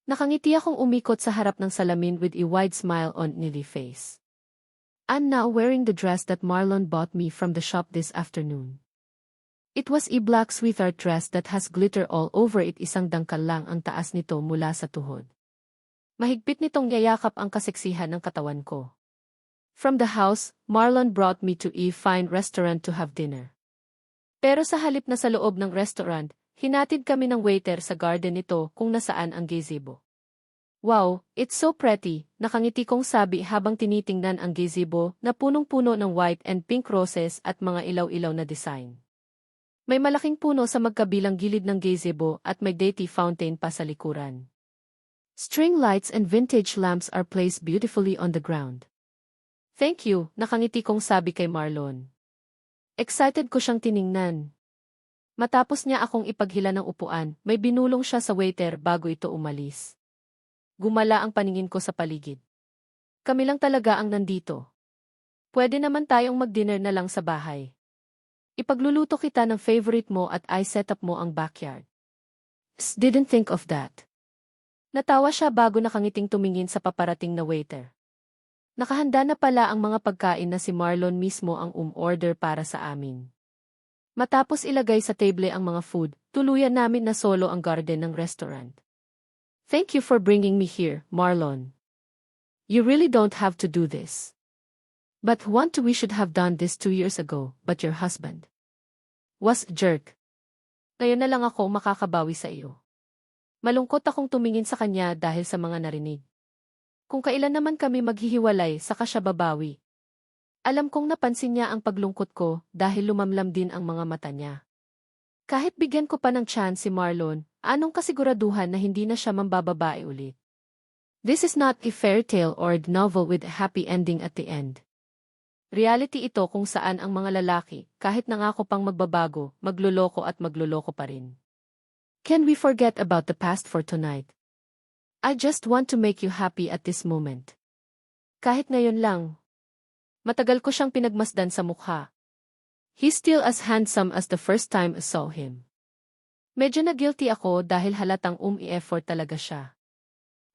Nakangiti akong umikot sa harap ng salamin with a wide smile on Nilly's face. I'm now wearing the dress that Marlon bought me from the shop this afternoon. It was a black sweater dress that has glitter all over it, isang dangkal lang ang taas nito mula sa tuhod. Mahigpit nitong yayakap ang kaseksihan ng katawan ko. From the house, Marlon brought me to a fine restaurant to have dinner. Pero sa halip na sa loob ng restaurant, hinatid kami ng waiter sa garden nito kung nasaan ang gazebo. Wow, it's so pretty, nakangiti kong sabi habang tinitingnan ang gazebo na punong-puno ng white and pink roses at mga ilaw-ilaw na design. May malaking puno sa magkabilang gilid ng gazebo at may dainty fountain pa sa likuran. String lights and vintage lamps are placed beautifully on the ground. Thank you, nakangiti kong sabi kay Marlon. Excited ko siyang tiningnan. Matapos niya akong ipaghila ng upuan, may binulong siya sa waiter bago ito umalis. Gumala ang paningin ko sa paligid. Kami lang talaga ang nandito. Pwede naman tayong mag-dinner na lang sa bahay. Ipagluluto kita ng favorite mo at I set up mo ang backyard. Didn't think of that. Natawa siya bago nakangiting tumingin sa paparating na waiter. Nakahanda na pala ang mga pagkain na si Marlon mismo ang order para sa amin. Matapos ilagay sa table ang mga food, tuluyan namin na solo ang garden ng restaurant. Thank you for bringing me here, Marlon. You really don't have to do this. But we should have done this 2 years ago, but your husband was a jerk. Ngayon na lang ako makakabawi sa iyo. Malungkot akong tumingin sa kanya dahil sa mga narinig. Kung kailan naman kami maghihiwalay, saka siya babawi. Alam kong napansin niya ang paglungkot ko dahil lumamlam din ang mga mata niya. Kahit bigyan ko pa ng chance si Marlon, anong kasiguraduhan na hindi na siya mambababae ulit? This is not a fairy tale or a novel with a happy ending at the end. Reality ito kung saan ang mga lalaki, kahit nangako pang magbabago, magluloko at magluloko pa rin. Can we forget about the past for tonight? I just want to make you happy at this moment. Kahit ngayon lang. Matagal ko siyang pinagmasdan sa mukha. He's still as handsome as the first time I saw him. Medyo na-guilty ako dahil halatang i-effort talaga siya.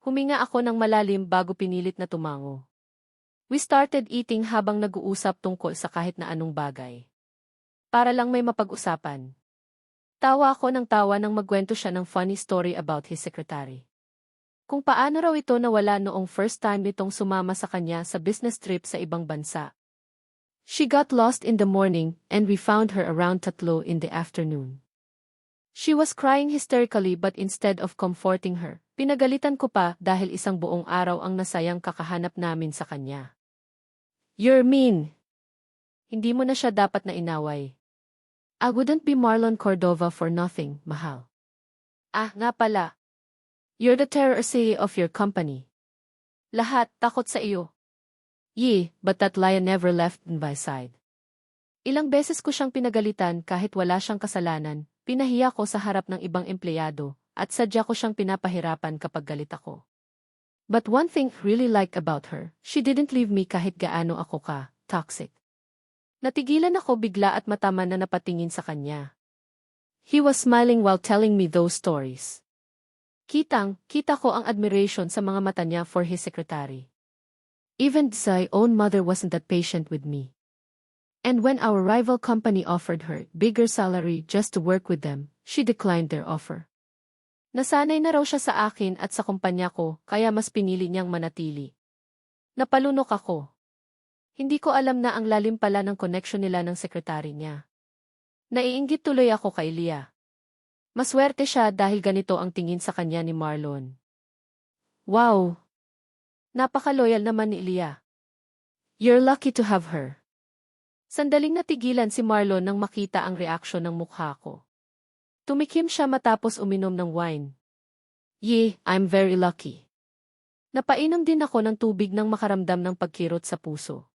Huminga ako ng malalim bago pinilit na tumango. We started eating habang nag-uusap tungkol sa kahit na anong bagay. Para lang may mapag-usapan. Tawa ako ng tawa nang magkwento siya ng funny story about his secretary. Kung paano raw ito nawala noong first time nitong sumama sa kanya sa business trip sa ibang bansa. She got lost in the morning and we found her around 3 in the afternoon. She was crying hysterically but instead of comforting her, pinagalitan ko pa dahil isang buong araw ang nasayang kakahanap namin sa kanya. You're mean. Hindi mo na siya dapat na inaway. I wouldn't be Marlon Cordova for nothing, mahal. Ah, nga pala. You're the terror CEO of your company. Lahat takot sa iyo. Yeah, but that lion never left my side. Ilang beses ko siyang pinagalitan kahit wala siyang kasalanan, pinahiya ko sa harap ng ibang empleyado, at sadya ko siyang pinapahirapan kapag galit ako. But one thing I really like about her, she didn't leave me kahit gaano ako toxic. Natigilan ako bigla at mataman na napatingin sa kanya. He was smiling while telling me those stories. Kita ko ang admiration sa mga mata niya for his secretary. Even my own mother wasn't that patient with me. And when our rival company offered her bigger salary just to work with them, she declined their offer. Nasanay na raw siya sa akin at sa kumpanya ko, kaya mas pinili niyang manatili. Napalunok ako. Hindi ko alam na ang lalim pala ng connection nila ng sekretary niya. Naiinggit tuloy ako kay Leah. Maswerte siya dahil ganito ang tingin sa kanya ni Marlon. Wow! Napaka-loyal naman ni Leah. You're lucky to have her. Sandaling natigilan si Marlon nang makita ang reaksyon ng mukha ko. Tumikim siya matapos uminom ng wine. Yeah, I'm very lucky. Napainom din ako ng tubig nang makaramdam ng pagkirot sa puso.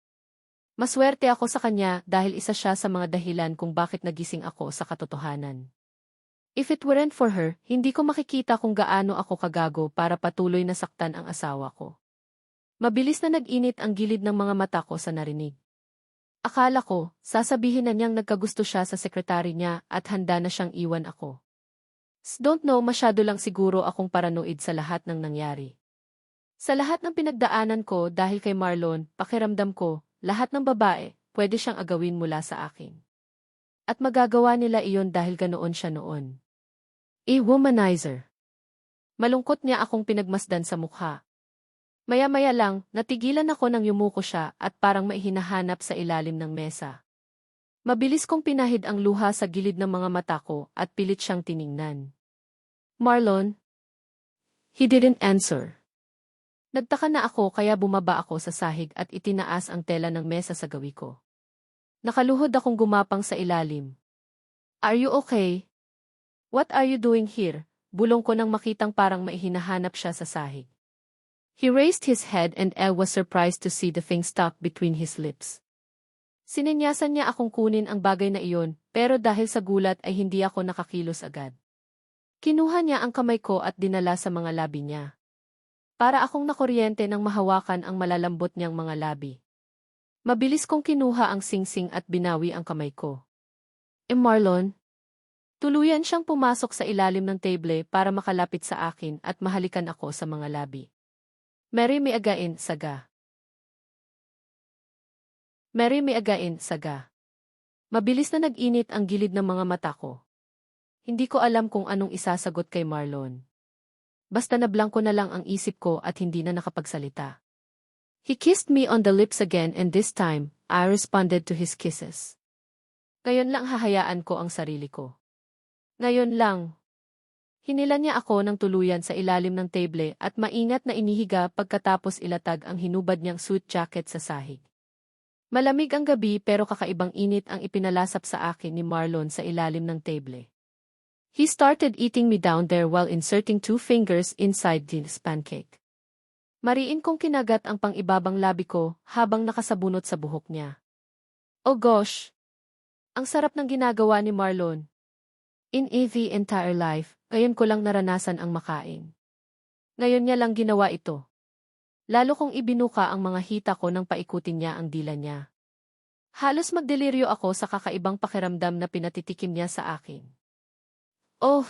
Maswerte ako sa kanya dahil isa siya sa mga dahilan kung bakit nagising ako sa katotohanan. If it weren't for her, hindi ko makikita kung gaano ako kagago para patuloy na saktan ang asawa ko. Mabilis na nag-init ang gilid ng mga mata ko sa narinig. Akala ko, sasabihin na niyang nagkagusto siya sa sekretary niya at handa na siyang iwan ako. Don't know, masyado lang siguro akong paranoid sa lahat ng nangyari. Sa lahat ng pinagdaanan ko dahil kay Marlon, pakiramdam ko, lahat ng babae, pwede siyang agawin mula sa akin. At magagawa nila iyon dahil ganoon siya noon. Womanizer. Malungkot niya akong pinagmasdan sa mukha. Maya-maya lang, natigilan ako nang yumuko siya at parang may hinahanap sa ilalim ng mesa. Mabilis kong pinahid ang luha sa gilid ng mga mata ko at pilit siyang tiningnan. Marlon? He didn't answer. Nagtaka na ako kaya bumaba ako sa sahig at itinaas ang tela ng mesa sa gawi ko. Nakaluhod akong gumapang sa ilalim. Are you okay? What are you doing here? Bulong ko nang makitang parang may hinahanap siya sa sahig. He raised his head and I was surprised to see the thing stuck between his lips. Sinenyasan niya akong kunin ang bagay na iyon, pero dahil sa gulat ay hindi ako nakakilos agad. Kinuha niya ang kamay ko at dinala sa mga labi niya. Para akong nakuryente nang mahawakan ang malalambot niyang mga labi. Mabilis kong kinuha ang singsing at binawi ang kamay ko. Marlon? Tuluyan siyang pumasok sa ilalim ng table para makalapit sa akin at mahalikan ako sa mga labi. Mary may again, saga. Mary may again, saga. Mabilis na nag-init ang gilid ng mga mata ko. Hindi ko alam kung anong isasagot kay Marlon. Basta nablangko na lang ang isip ko at hindi na nakapagsalita. He kissed me on the lips again and this time, I responded to his kisses. Ngayon lang hahayaan ko ang sarili ko. Ngayon lang. Hinila niya ako ng tuluyan sa ilalim ng table at maingat na inihiga pagkatapos ilatag ang hinubad niyang suit jacket sa sahig. Malamig ang gabi pero kakaibang init ang ipinalasap sa akin ni Marlon sa ilalim ng table. He started eating me down there while inserting 2 fingers inside his pancake. Mariin kong kinagat ang pang-ibabang labi ko habang nakasabunot sa buhok niya. Oh gosh! Ang sarap ng ginagawa ni Marlon. In the entire life, ngayon ko lang naranasan ang makain. Ngayon niya lang ginawa ito. Lalo kong ibinuka ang mga hita ko nang paikutin niya ang dila niya. Halos magdeliryo ako sa kakaibang pakiramdam na pinatitikim niya sa akin. Oh!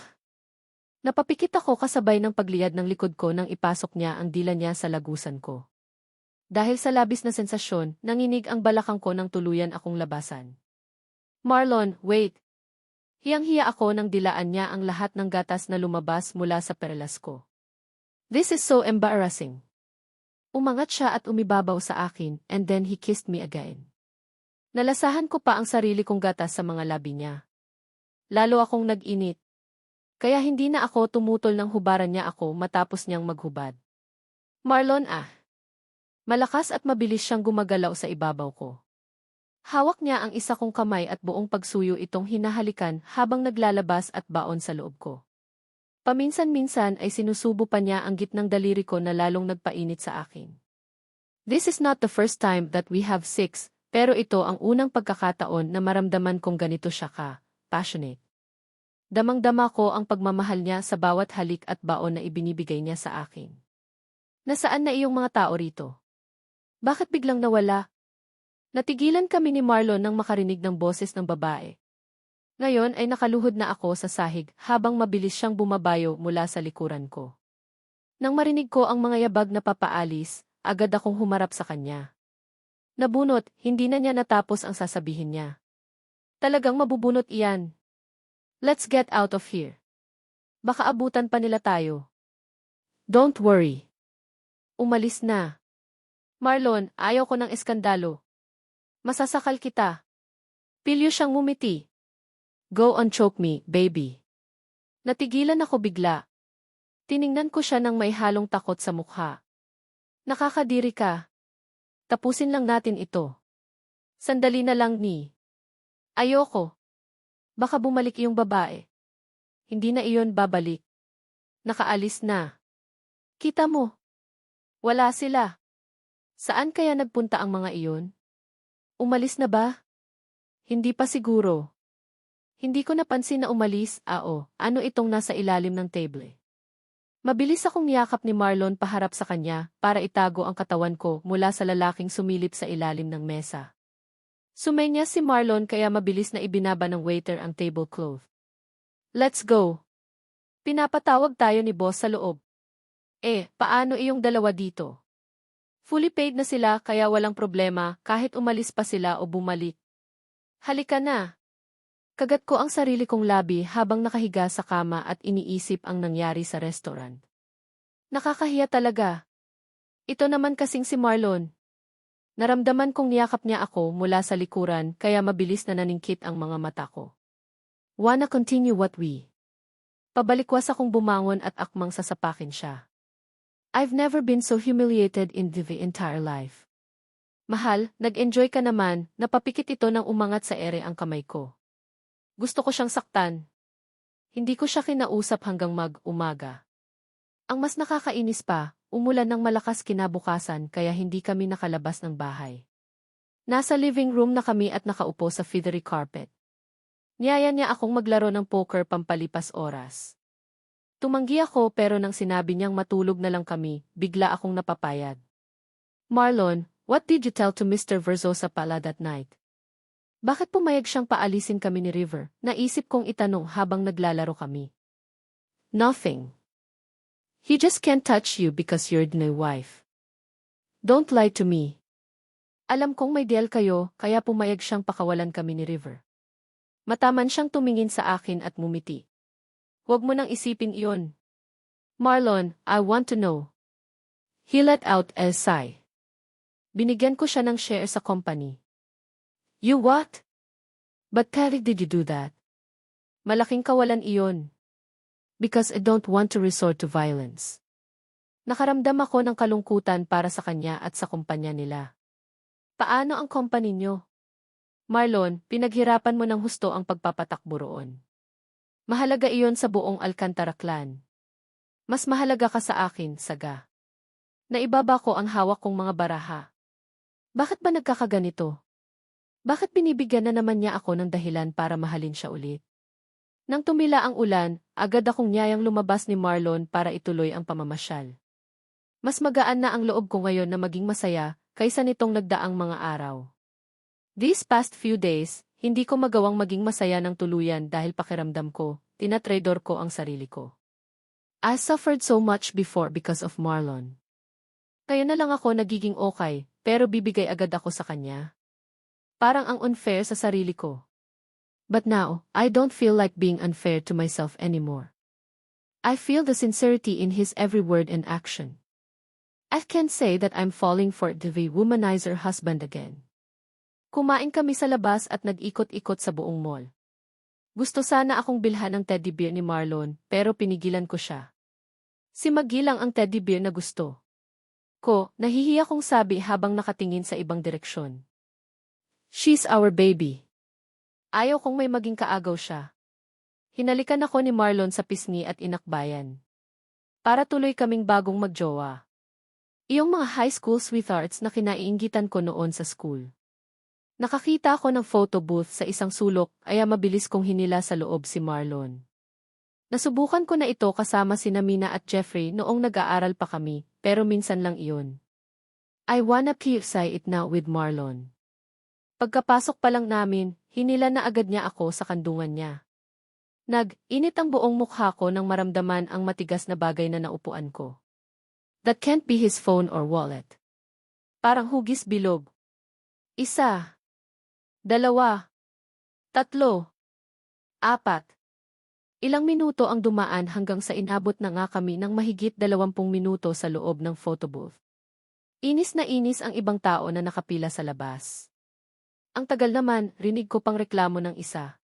Napapikit ako kasabay ng pagliyad ng likod ko nang ipasok niya ang dila niya sa lagusan ko. Dahil sa labis na sensasyon, nanginig ang balakang ko nang tuluyan akong labasan. Marlon, wait! Hiyang-hiya ako nang dilaan niya ang lahat ng gatas na lumabas mula sa perlas ko. This is so embarrassing. Umangat siya at umibabaw sa akin and then he kissed me again. Nalasahan ko pa ang sarili kong gatas sa mga labi niya. Lalo akong nag-init. Kaya hindi na ako tumutol nang hubaran niya ako matapos niyang maghubad. Marlon Malakas at mabilis siyang gumagalaw sa ibabaw ko. Hawak niya ang isa kong kamay at buong pagsuyo itong hinahalikan habang naglalabas at baon sa loob ko. Paminsan-minsan ay sinusubo pa niya ang gitnang daliri ko na lalong nagpainit sa akin. This is not the first time that we have sex, pero ito ang unang pagkakataon na maramdaman kong ganito siya passionate. Damang-dama ko ang pagmamahal niya sa bawat halik at baon na ibinibigay niya sa akin. Nasaan na iyong mga tao rito? Bakit biglang nawala? Natigilan kami ni Marlon nang makarinig ng boses ng babae. Ngayon ay nakaluhod na ako sa sahig habang mabilis siyang bumabayo mula sa likuran ko. Nang marinig ko ang mga yabag na papaalis, agad akong humarap sa kanya. Nabunot, hindi na niya natapos ang sasabihin niya. Talagang mabubunot iyan. Let's get out of here. Baka abutan pa nila tayo. Don't worry. Umalis na. Marlon, ayaw ko ng eskandalo. Masasakal kita. Pilyo siyang ngumiti. Go on, choke me, baby. Natigilan ako bigla. Tiningnan ko siya ng may halong takot sa mukha. Nakakadiri ka. Tapusin lang natin ito. Sandali na lang ni. Ayoko. Baka bumalik iyong babae. Hindi na iyon babalik. Nakaalis na. Kita mo. Wala sila. Saan kaya nagpunta ang mga iyon? Umalis na ba? Hindi pa siguro. Hindi ko napansin na umalis, ano itong nasa ilalim ng table. Mabilis akong niyakap ni Marlon paharap sa kanya para itago ang katawan ko mula sa lalaking sumilip sa ilalim ng mesa. Sumenya si Marlon kaya mabilis na ibinaba ng waiter ang tablecloth. Let's go. Pinapatawag tayo ni boss sa loob. Paano iyong dalawa dito? Fully paid na sila kaya walang problema kahit umalis pa sila o bumalik. Halika na. Kagat ko ang sarili kong labi habang nakahiga sa kama at iniisip ang nangyari sa restaurant. Nakakahiya talaga. Ito naman kasing si Marlon. Naramdaman kong niyakap niya ako mula sa likuran kaya mabilis na naningkit ang mga mata ko. Wanna continue what we? Pabalikwas akong bumangon at akmang sasapakin siya. I've never been so humiliated in the entire life. Mahal, nag-enjoy ka naman, napapikit ito nang umangat sa ere ang kamay ko. Gusto ko siyang saktan. Hindi ko siya kinausap hanggang mag-umaga. Ang mas nakakainis pa, umulan ng malakas kinabukasan kaya hindi kami nakalabas ng bahay. Nasa living room na kami at nakaupo sa feathery carpet. Niyaya niya akong maglaro ng poker pampalipas oras. Tumanggi ako pero nang sinabi niyang matulog na lang kami, bigla akong napapayag. Marlon, what did you tell to Mr. Verzosa pala that night? Bakit pumayag siyang paalisin kami ni River? Naisip kong itanong habang naglalaro kami. Nothing. He just can't touch you because you're my wife. Don't lie to me. Alam kong may deal kayo, kaya pumayag siyang pakawalan kami ni River. Mataman siyang tumingin sa akin at mumiti. Huwag mo nang isipin iyon. Marlon, I want to know. He let out a sigh. Binigyan ko siya ng share sa company. You what? But Kelly, did you do that? Malaking kawalan iyon. Because I don't want to resort to violence. Nakaramdam ako ng kalungkutan para sa kanya at sa kumpanya nila. Paano ang company niyo? Marlon, pinaghirapan mo ng husto ang pagpapatakbo roon. Mahalaga iyon sa buong Alcantara clan. Mas mahalaga ka sa akin, Saga. Naibaba ko ang hawak kong mga baraha. Bakit ba nagkakaganito? Bakit binibigyan na naman niya ako ng dahilan para mahalin siya ulit? Nang tumila ang ulan, agad akong niyayang lumabas ni Marlon para ituloy ang pamamasyal. Mas magaan na ang loob ko ngayon na maging masaya kaysa nitong nagdaang mga araw. These past few days, hindi ko magawang maging masaya ng tuluyan dahil pakiramdam ko, tinatrador ko ang sarili ko. I suffered so much before because of Marlon. Kaya na lang ako nagiging okay, pero bibigay agad ako sa kanya. Parang ang unfair sa sarili ko. But now, I don't feel like being unfair to myself anymore. I feel the sincerity in his every word and action. I can't say that I'm falling for the womanizer husband again. Kumain kami sa labas at nag-ikot-ikot sa buong mall. Gusto sana akong bilhan ng teddy bear ni Marlon, pero pinigilan ko siya. Si Magilang ang teddy bear na gusto ko, nahihiya kong sabi habang nakatingin sa ibang direksyon. She's our baby. Ayaw kong may maging kaagaw siya. Hinalikan ako ni Marlon sa pisngi at inakbayan. Para tuloy kaming bagong magjowa. Iyong mga high school sweethearts na kinaiinggitan ko noon sa school. Nakakita ako ng photo booth sa isang sulok kaya mabilis kong hinila sa loob si Marlon. Nasubukan ko na ito kasama sina Mina at Jeffrey noong nag-aaral pa kami, pero minsan lang iyon. I wanna say it now with Marlon. Pagkapasok pa lang namin, hinila na agad niya ako sa kandungan niya. Nag-init ang buong mukha ko nang maramdaman ang matigas na bagay na naupuan ko. That can't be his phone or wallet. Parang hugis bilog. 1, 2, 3, 4. Ilang minuto ang dumaan hanggang sa inabot na nga kami ng mahigit 20 minuto sa loob ng photo booth. Inis na inis ang ibang tao na nakapila sa labas. Ang tagal naman, rinig ko pang reklamo ng isa.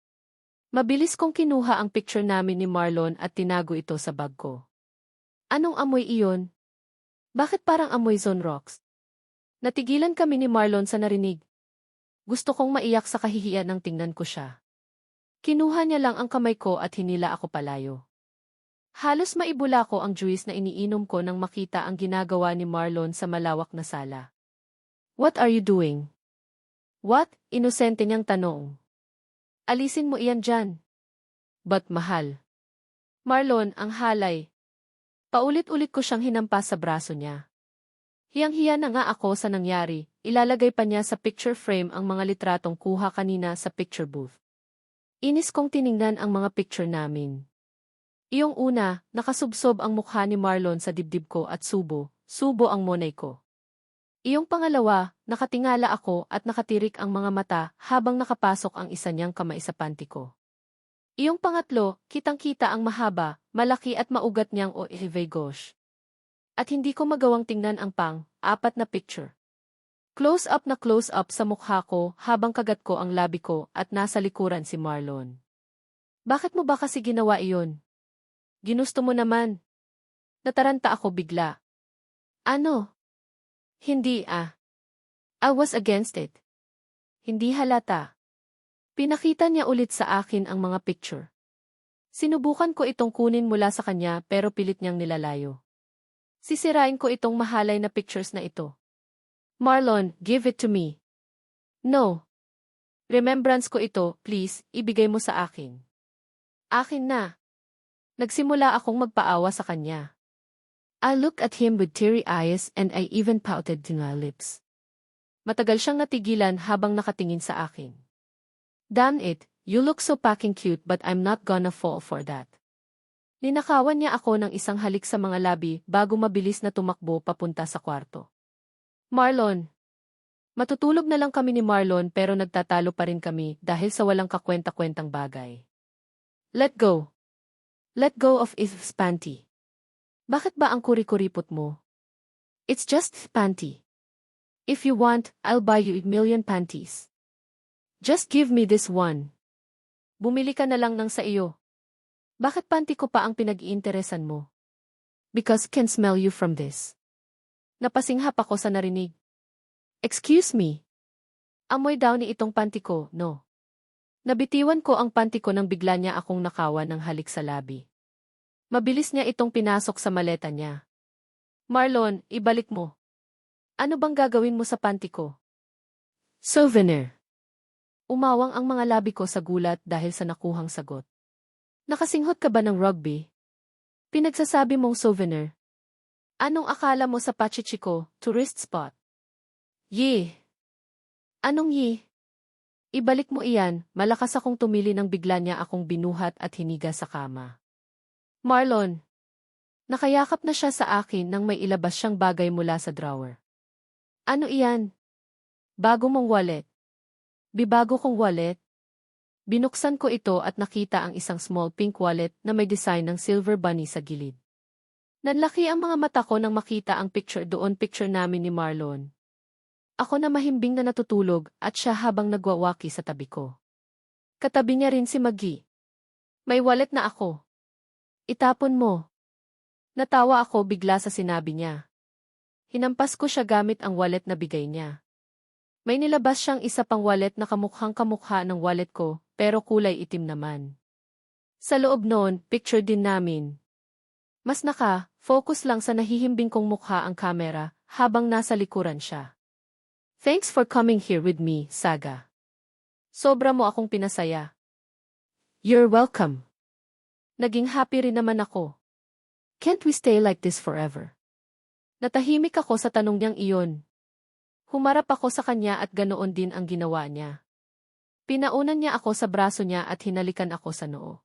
Mabilis kong kinuha ang picture namin ni Marlon at tinago ito sa bag ko. Anong amoy iyon? Bakit parang amoy Zone Rocks? Natigilan kami ni Marlon sa narinig. Gusto kong maiyak sa kahihiyan nang tingnan ko siya. Kinuha niya lang ang kamay ko at hinila ako palayo. Halos maibula ko ang juice na iniinom ko nang makita ang ginagawa ni Marlon sa malawak na sala. What are you doing? What? Inosente niyang tanong. Alisin mo iyan dyan. But mahal. Marlon, ang halay. Paulit-ulit ko siyang hinampas sa braso niya. Hiyang-hiya na nga ako sa nangyari, ilalagay pa niya sa picture frame ang mga litratong kuha kanina sa picture booth. Inis kong tiningnan ang mga picture namin. Iyong una, nakasubsob ang mukha ni Marlon sa dibdib ko at subo ang monay ko. Iyong pangalawa, nakatingala ako at nakatirik ang mga mata habang nakapasok ang isa niyang kamay sa panty ko. Iyong pangatlo, kitang-kita ang mahaba, malaki at maugat niyang gosh. At hindi ko magawang tingnan ang apat na picture. Close up sa mukha ko habang kagat ko ang labi ko at nasa likuran si Marlon. Bakit mo ba kasi ginawa iyon? Ginusto mo naman. Nataranta ako bigla. Ano? Hindi I was against it. Hindi halata. Pinakita niya ulit sa akin ang mga picture. Sinubukan ko itong kunin mula sa kanya pero pilit niyang nilalayo. Sisirain ko itong mahalay na pictures na ito. Marlon, give it to me. No. Remembrance ko ito, please, ibigay mo sa akin. Akin na. Nagsimula akong magpaawa sa kanya. I looked at him with teary eyes and I even pouted to my lips. Matagal siyang natigilan habang nakatingin sa akin. Damn it, you look so fucking cute but I'm not gonna fall for that. Ninakawan niya ako ng isang halik sa mga labi bago mabilis na tumakbo papunta sa kwarto. Marlon. Matutulog na lang kami ni Marlon pero nagtatalo pa rin kami dahil sa walang kakwenta-kwentang bagay. Let go. Let go of his panty. Bakit ba ang kuri-kuripot mo? It's just panty. If you want, I'll buy you 1,000,000 panties. Just give me this one. Bumili ka na lang ng sa iyo. Bakit panty ko pa ang pinag-iinteresan mo? Because I can smell you from this. Napasinghap ako sa narinig. Excuse me. Amoy daw ni itong panty ko, no? Nabitiwan ko ang panty ko nang bigla niya akong nakawan ng halik sa labi. Mabilis niya itong pinasok sa maleta niya. Marlon, ibalik mo. Ano bang gagawin mo sa panty ko? Souvenir. Umawang ang mga labi ko sa gulat dahil sa nakuhang sagot. Nakasinghot ka ba ng rugby? Pinagsasabi mong souvenir. Anong akala mo sa Pachichiko, tourist spot? Yee. Anong yee? Ibalik mo iyan, malakas akong tumili nang bigla niya akong binuhat at hiniga sa kama. Marlon. Nakayakap na siya sa akin nang may ilabas siyang bagay mula sa drawer. Ano iyan? Bago mong wallet. Bibago kong wallet? Binuksan ko ito at nakita ang isang small pink wallet na may design ng silver bunny sa gilid. Nanlaki ang mga mata ko nang makita ang picture namin ni Marlon. Ako na mahimbing na natutulog at siya habang nagwawaki sa tabi ko. Katabi niya rin si Maggie. May wallet na ako. Itapon mo. Natawa ako bigla sa sinabi niya. Hinampas ko siya gamit ang wallet na bigay niya. May nilabas siyang isa pang wallet na kamukhang-kamukha ng wallet ko, pero kulay itim naman. Sa loob noon, picture din namin. Mas focus lang sa nahihimbing kong mukha ang kamera, habang nasa likuran siya. Thanks for coming here with me, Saga. Sobra mo akong pinasaya. You're welcome. Naging happy rin naman ako. Can't we stay like this forever? Natahimik ako sa tanong niyang iyon. Humarap ako sa kanya at ganoon din ang ginawa niya. Pinaunan niya ako sa braso niya at hinalikan ako sa noo.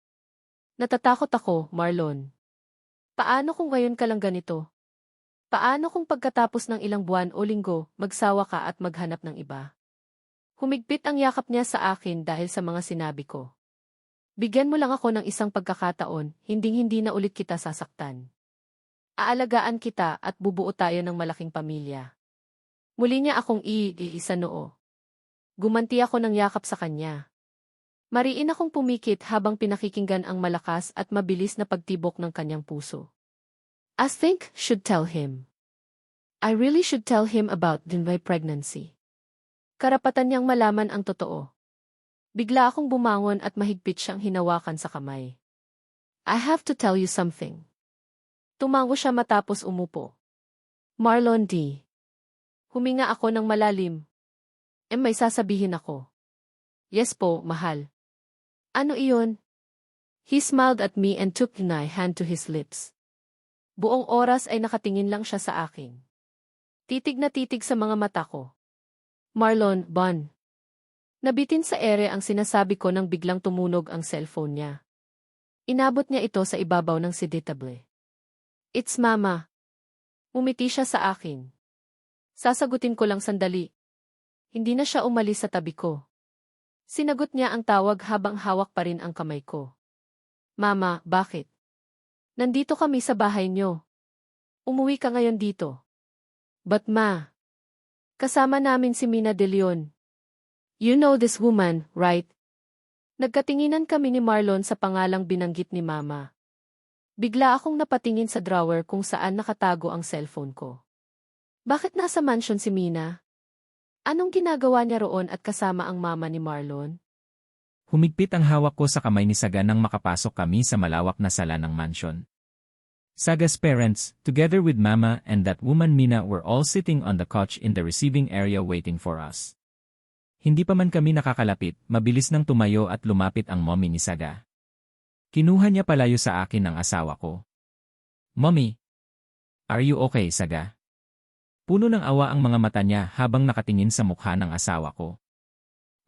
Natatakot ako, Marlon. Paano kung ngayon ka lang ganito? Paano kung pagkatapos ng ilang buwan o linggo, magsawa ka at maghanap ng iba? Humigpit ang yakap niya sa akin dahil sa mga sinabi ko. Bigyan mo lang ako ng isang pagkakataon, hinding-hindi na ulit kita sasaktan. Aalagaan kita at bubuo tayo ng malaking pamilya. Muli niya akong iisa noo. Gumanti ako ng yakap sa kanya. Mariin akong pumikit habang pinakikinggan ang malakas at mabilis na pagtibok ng kanyang puso. I think should tell him. I really should tell him about my pregnancy. Karapatan niyang malaman ang totoo. Bigla akong bumangon at mahigpit siyang hinawakan sa kamay. I have to tell you something. Tumango siya matapos umupo. Marlon D. Huminga ako ng malalim. May sasabihin ako. Yes po, mahal. Ano iyon? He smiled at me and took my hand to his lips. Buong oras ay nakatingin lang siya sa akin. Titig na titig sa mga mata ko. Marlon, Bon. Nabitin sa ere ang sinasabi ko nang biglang tumunog ang cellphone niya. Inabot niya ito sa ibabaw ng seditable. It's Mama. Umiti siya sa akin. Sasagutin ko lang sandali. Hindi na siya umalis sa tabi ko. Sinagot niya ang tawag habang hawak pa rin ang kamay ko. Mama, bakit? Nandito kami sa bahay niyo. Umuwi ka ngayon dito. But ma, kasama namin si Mina De Leon. You know this woman, right? Nagkatinginan kami ni Marlon sa pangalang binanggit ni Mama. Bigla akong napatingin sa drawer kung saan nakatago ang cellphone ko. Bakit nasa mansion si Mina? Anong ginagawa niya roon at kasama ang mama ni Marlon? Humigpit ang hawak ko sa kamay ni Saga nang makapasok kami sa malawak na sala ng mansion. Saga's parents, together with Mama and that woman Mina were all sitting on the couch in the receiving area waiting for us. Hindi pa man kami nakakalapit, mabilis nang tumayo at lumapit ang mommy ni Saga. Kinuha niya palayo sa akin ang asawa ko. Mommy, are you okay, Saga? Puno ng awa ang mga mata niya habang nakatingin sa mukha ng asawa ko.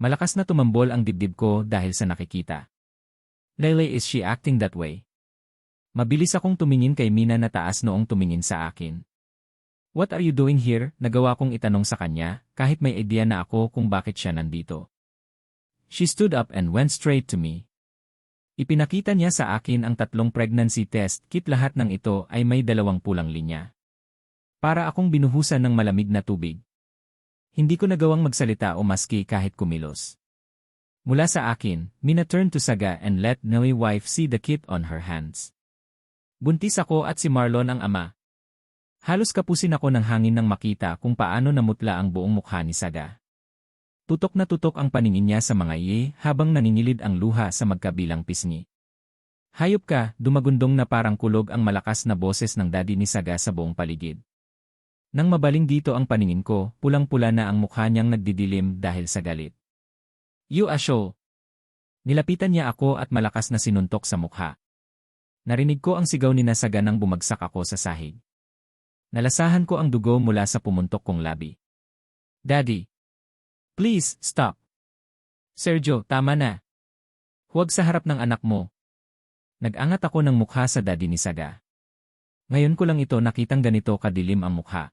Malakas na tumambol ang dibdib ko dahil sa nakikita. Lele, is she acting that way? Mabilis akong tumingin kay Mina na taas noong tumingin sa akin. What are you doing here? Nagawa kong itanong sa kanya, kahit may idea na ako kung bakit siya nandito. She stood up and went straight to me. Ipinakita niya sa akin ang 3 pregnancy test kit, lahat ng ito ay may 2 pulang linya. Para akong binuhusan ng malamig na tubig. Hindi ko nagawang magsalita o maski kahit kumilos. Mula sa akin, Mina turned to Saga and let my wife see the kit on her hands. Buntis ako at si Marlon ang ama. Halos kapusin ako ng hangin nang makita kung paano namutla ang buong mukha ni Saga. Tutok na tutok ang paningin niya sa mga iye habang naningilid ang luha sa magkabilang pisngi. Hayop ka, dumagundong na parang kulog ang malakas na boses ng daddy ni Saga sa buong paligid. Nang mabaling dito ang paningin ko, pulang-pula na ang mukha niyang nagdidilim dahil sa galit. You asshole! Nilapitan niya ako at malakas na sinuntok sa mukha. Narinig ko ang sigaw ni Saga nang bumagsak ako sa sahig. Nalasahan ko ang dugo mula sa pumuntok kong labi. Daddy! Please, stop! Sergio, tama na. Huwag sa harap ng anak mo. Nag-angat ako ng mukha sa daddy ni Saga. Ngayon ko lang ito nakitang ganito kadilim ang mukha.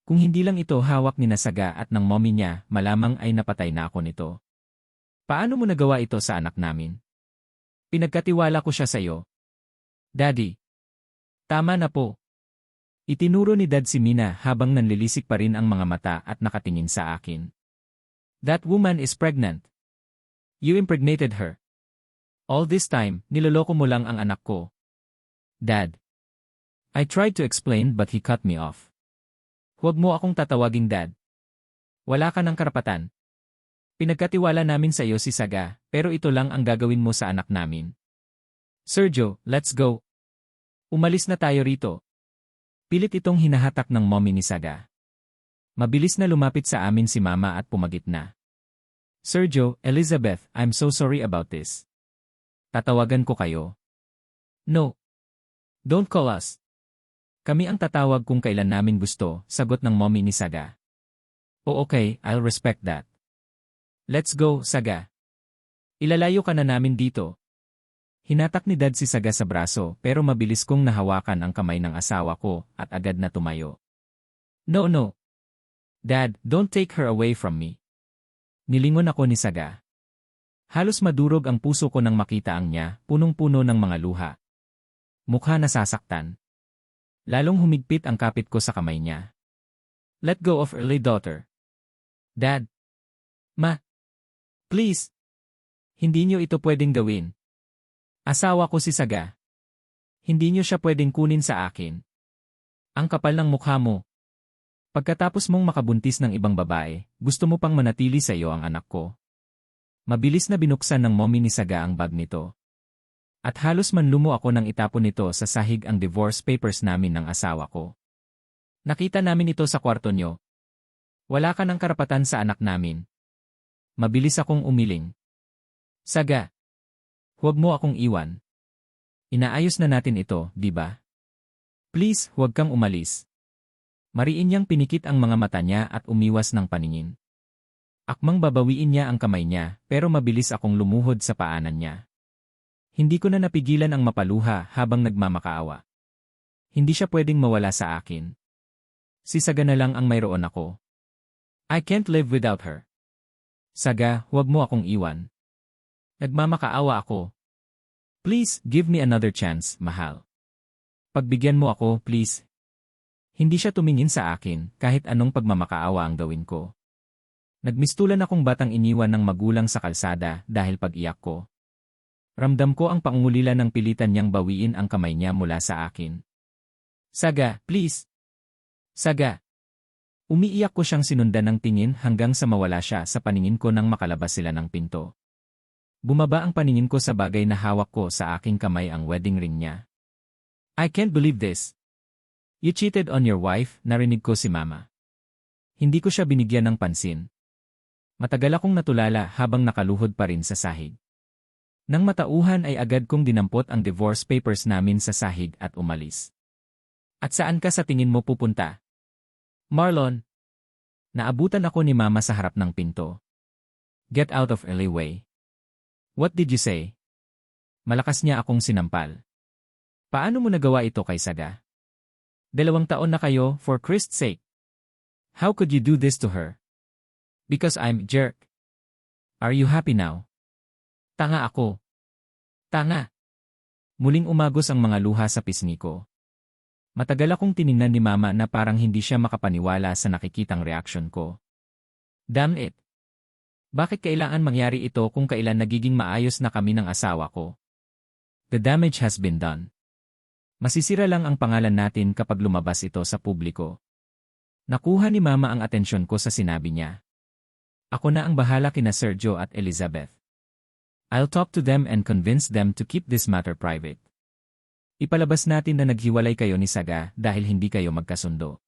Kung hindi lang ito hawak ni Saga at ng mommy niya, malamang ay napatay na ako nito. Paano mo nagawa ito sa anak namin? Pinagkatiwala ko siya sa iyo. Daddy. Tama na po. Itinuro ni Dad si Mina habang nanlilisik pa rin ang mga mata at nakatingin sa akin. That woman is pregnant. You impregnated her. All this time, niloloko mo lang ang anak ko. Dad. I tried to explain but he cut me off. Huwag mo akong tatawaging Dad. Wala ka ng karapatan. Pinagkatiwala namin sa iyo si Saga, pero ito lang ang gagawin mo sa anak namin. Sergio, let's go. Umalis na tayo rito. Pilit itong hinahatak ng mommy ni Saga. Mabilis na lumapit sa amin si Mama at pumagit na. Sergio, Elizabeth, I'm so sorry about this. Tatawagan ko kayo. No. Don't call us. Kami ang tatawag kung kailan namin gusto, sagot ng mommy ni Saga. O okay, I'll respect that. Let's go, Saga. Ilalayo ka na namin dito. Hinatak ni Dad si Saga sa braso pero mabilis kong nahawakan ang kamay ng asawa ko at agad na tumayo. No, no. Dad, don't take her away from me. Nilingon ako ni Saga. Halos madurog ang puso ko nang makita ang niya, punong-puno ng mga luha. Mukha nasasaktan. Lalong humigpit ang kapit ko sa kamay niya. Let go of early daughter. Dad. Ma. Please. Hindi niyo ito pwedeng gawin. Asawa ko si Saga. Hindi niyo siya pwedeng kunin sa akin. Ang kapal ng mukha mo. Pagkatapos mong makabuntis ng ibang babae, gusto mo pang manatili sa iyo ang anak ko. Mabilis na binuksan ng mommy ni Saga ang bag nito. At halos manlumo ako nang itapon nito sa sahig ang divorce papers namin ng asawa ko. Nakita namin ito sa kwarto nyo. Wala ka ng karapatan sa anak namin. Mabilis akong umiling. Saga. Huwag mo akong iwan. Inaayos na natin ito, di ba? Please, huwag kang umalis. Mariin niyang pinikit ang mga mata niya at umiwas ng paningin. Akmang babawiin niya ang kamay niya, pero mabilis akong lumuhod sa paanan niya. Hindi ko na napigilan ang mapaluha habang nagmamakaawa. Hindi siya pwedeng mawala sa akin. Si Saga na lang ang mayroon ako. I can't live without her. Saga, huwag mo akong iwan. Nagmamakaawa ako. Please, give me another chance, mahal. Pagbigyan mo ako, please. Hindi siya tumingin sa akin kahit anong pagmamakaawa ang gawin ko. Nagmistulan akong batang iniwan ng magulang sa kalsada dahil pag-iyak ko. Ramdam ko ang pangungulila ng pilitan niyang bawiin ang kamay niya mula sa akin. Saga, please. Saga. Umiiyak ko siyang sinundan ng tingin hanggang sa mawala siya sa paningin ko nang makalabas sila ng pinto. Bumaba ang paningin ko sa bagay na hawak ko sa aking kamay ang wedding ring niya. I can't believe this. You cheated on your wife, narinig ko si Mama. Hindi ko siya binigyan ng pansin. Matagal akong natulala habang nakaluhod pa rin sa sahig. Nang matauhan ay agad kong dinampot ang divorce papers namin sa sahig at umalis. At saan ka sa tingin mo pupunta? Marlon. Naabutan ako ni Mama sa harap ng pinto. Get out of LA way. What did you say? Malakas niya akong sinampal. Paano mo nagawa ito kay Saga? 2 taon na kayo, for Christ's sake. How could you do this to her? Because I'm a jerk. Are you happy now? Tanga ako. Tanga. Muling umagos ang mga luha sa pisngi ko. Matagal akong tiningnan ni Mama na parang hindi siya makapaniwala sa nakikitang reaksyon ko. Damn it. Bakit kailangan mangyari ito kung kailan nagiging maayos na kami ng asawa ko? The damage has been done. Masisira lang ang pangalan natin kapag lumabas ito sa publiko. Nakuha ni Mama ang atensyon ko sa sinabi niya. Ako na ang bahala kina Sergio at Elizabeth. I'll talk to them and convince them to keep this matter private. Ipalabas natin na naghiwalay kayo ni Saga dahil hindi kayo magkasundo.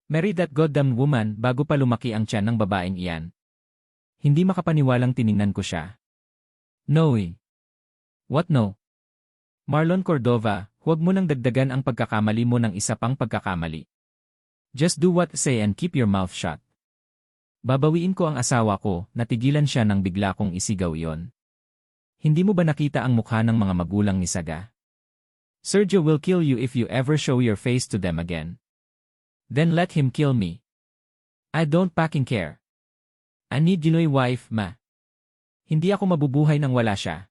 Marry that goddamn woman bago pa lumaki ang tiyan ng babaeng iyan. Hindi makapaniwalang tiningnan ko siya. No way. What no? Marlon Cordova, huwag mo nang dagdagan ang pagkakamali mo ng isa pang pagkakamali. Just do what I say and keep your mouth shut. Babawiin ko ang asawa ko, natigilan siya nang bigla kong isigaw iyon. Hindi mo ba nakita ang mukha ng mga magulang ni Saga? Sergio will kill you if you ever show your face to them again. Then let him kill me. I don't fucking care. I need you, wife, ma. Hindi ako mabubuhay nang wala siya.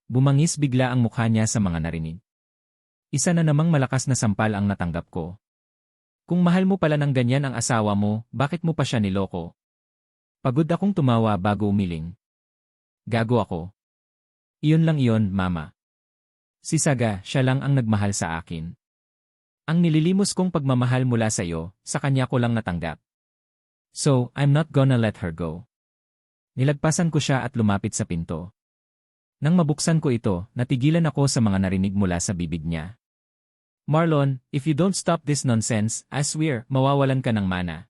Bumangis bigla ang mukha niya sa mga narinig. Isa na namang malakas na sampal ang natanggap ko. Kung mahal mo pala ng ganyan ang asawa mo, bakit mo pa siya niloko? Pagod akong tumawa bago umiling. Gago ako. Iyon lang iyon, Mama. Si Saga, siya lang ang nagmahal sa akin. Ang nililimos kong pagmamahal mula sa iyo, sa kanya ko lang natanggap. So, I'm not gonna let her go. Nilagpasan ko siya at lumapit sa pinto. Nang mabuksan ko ito, natigilan ako sa mga narinig mula sa bibig niya. Marlon, if you don't stop this nonsense, I swear, mawawalan ka ng mana.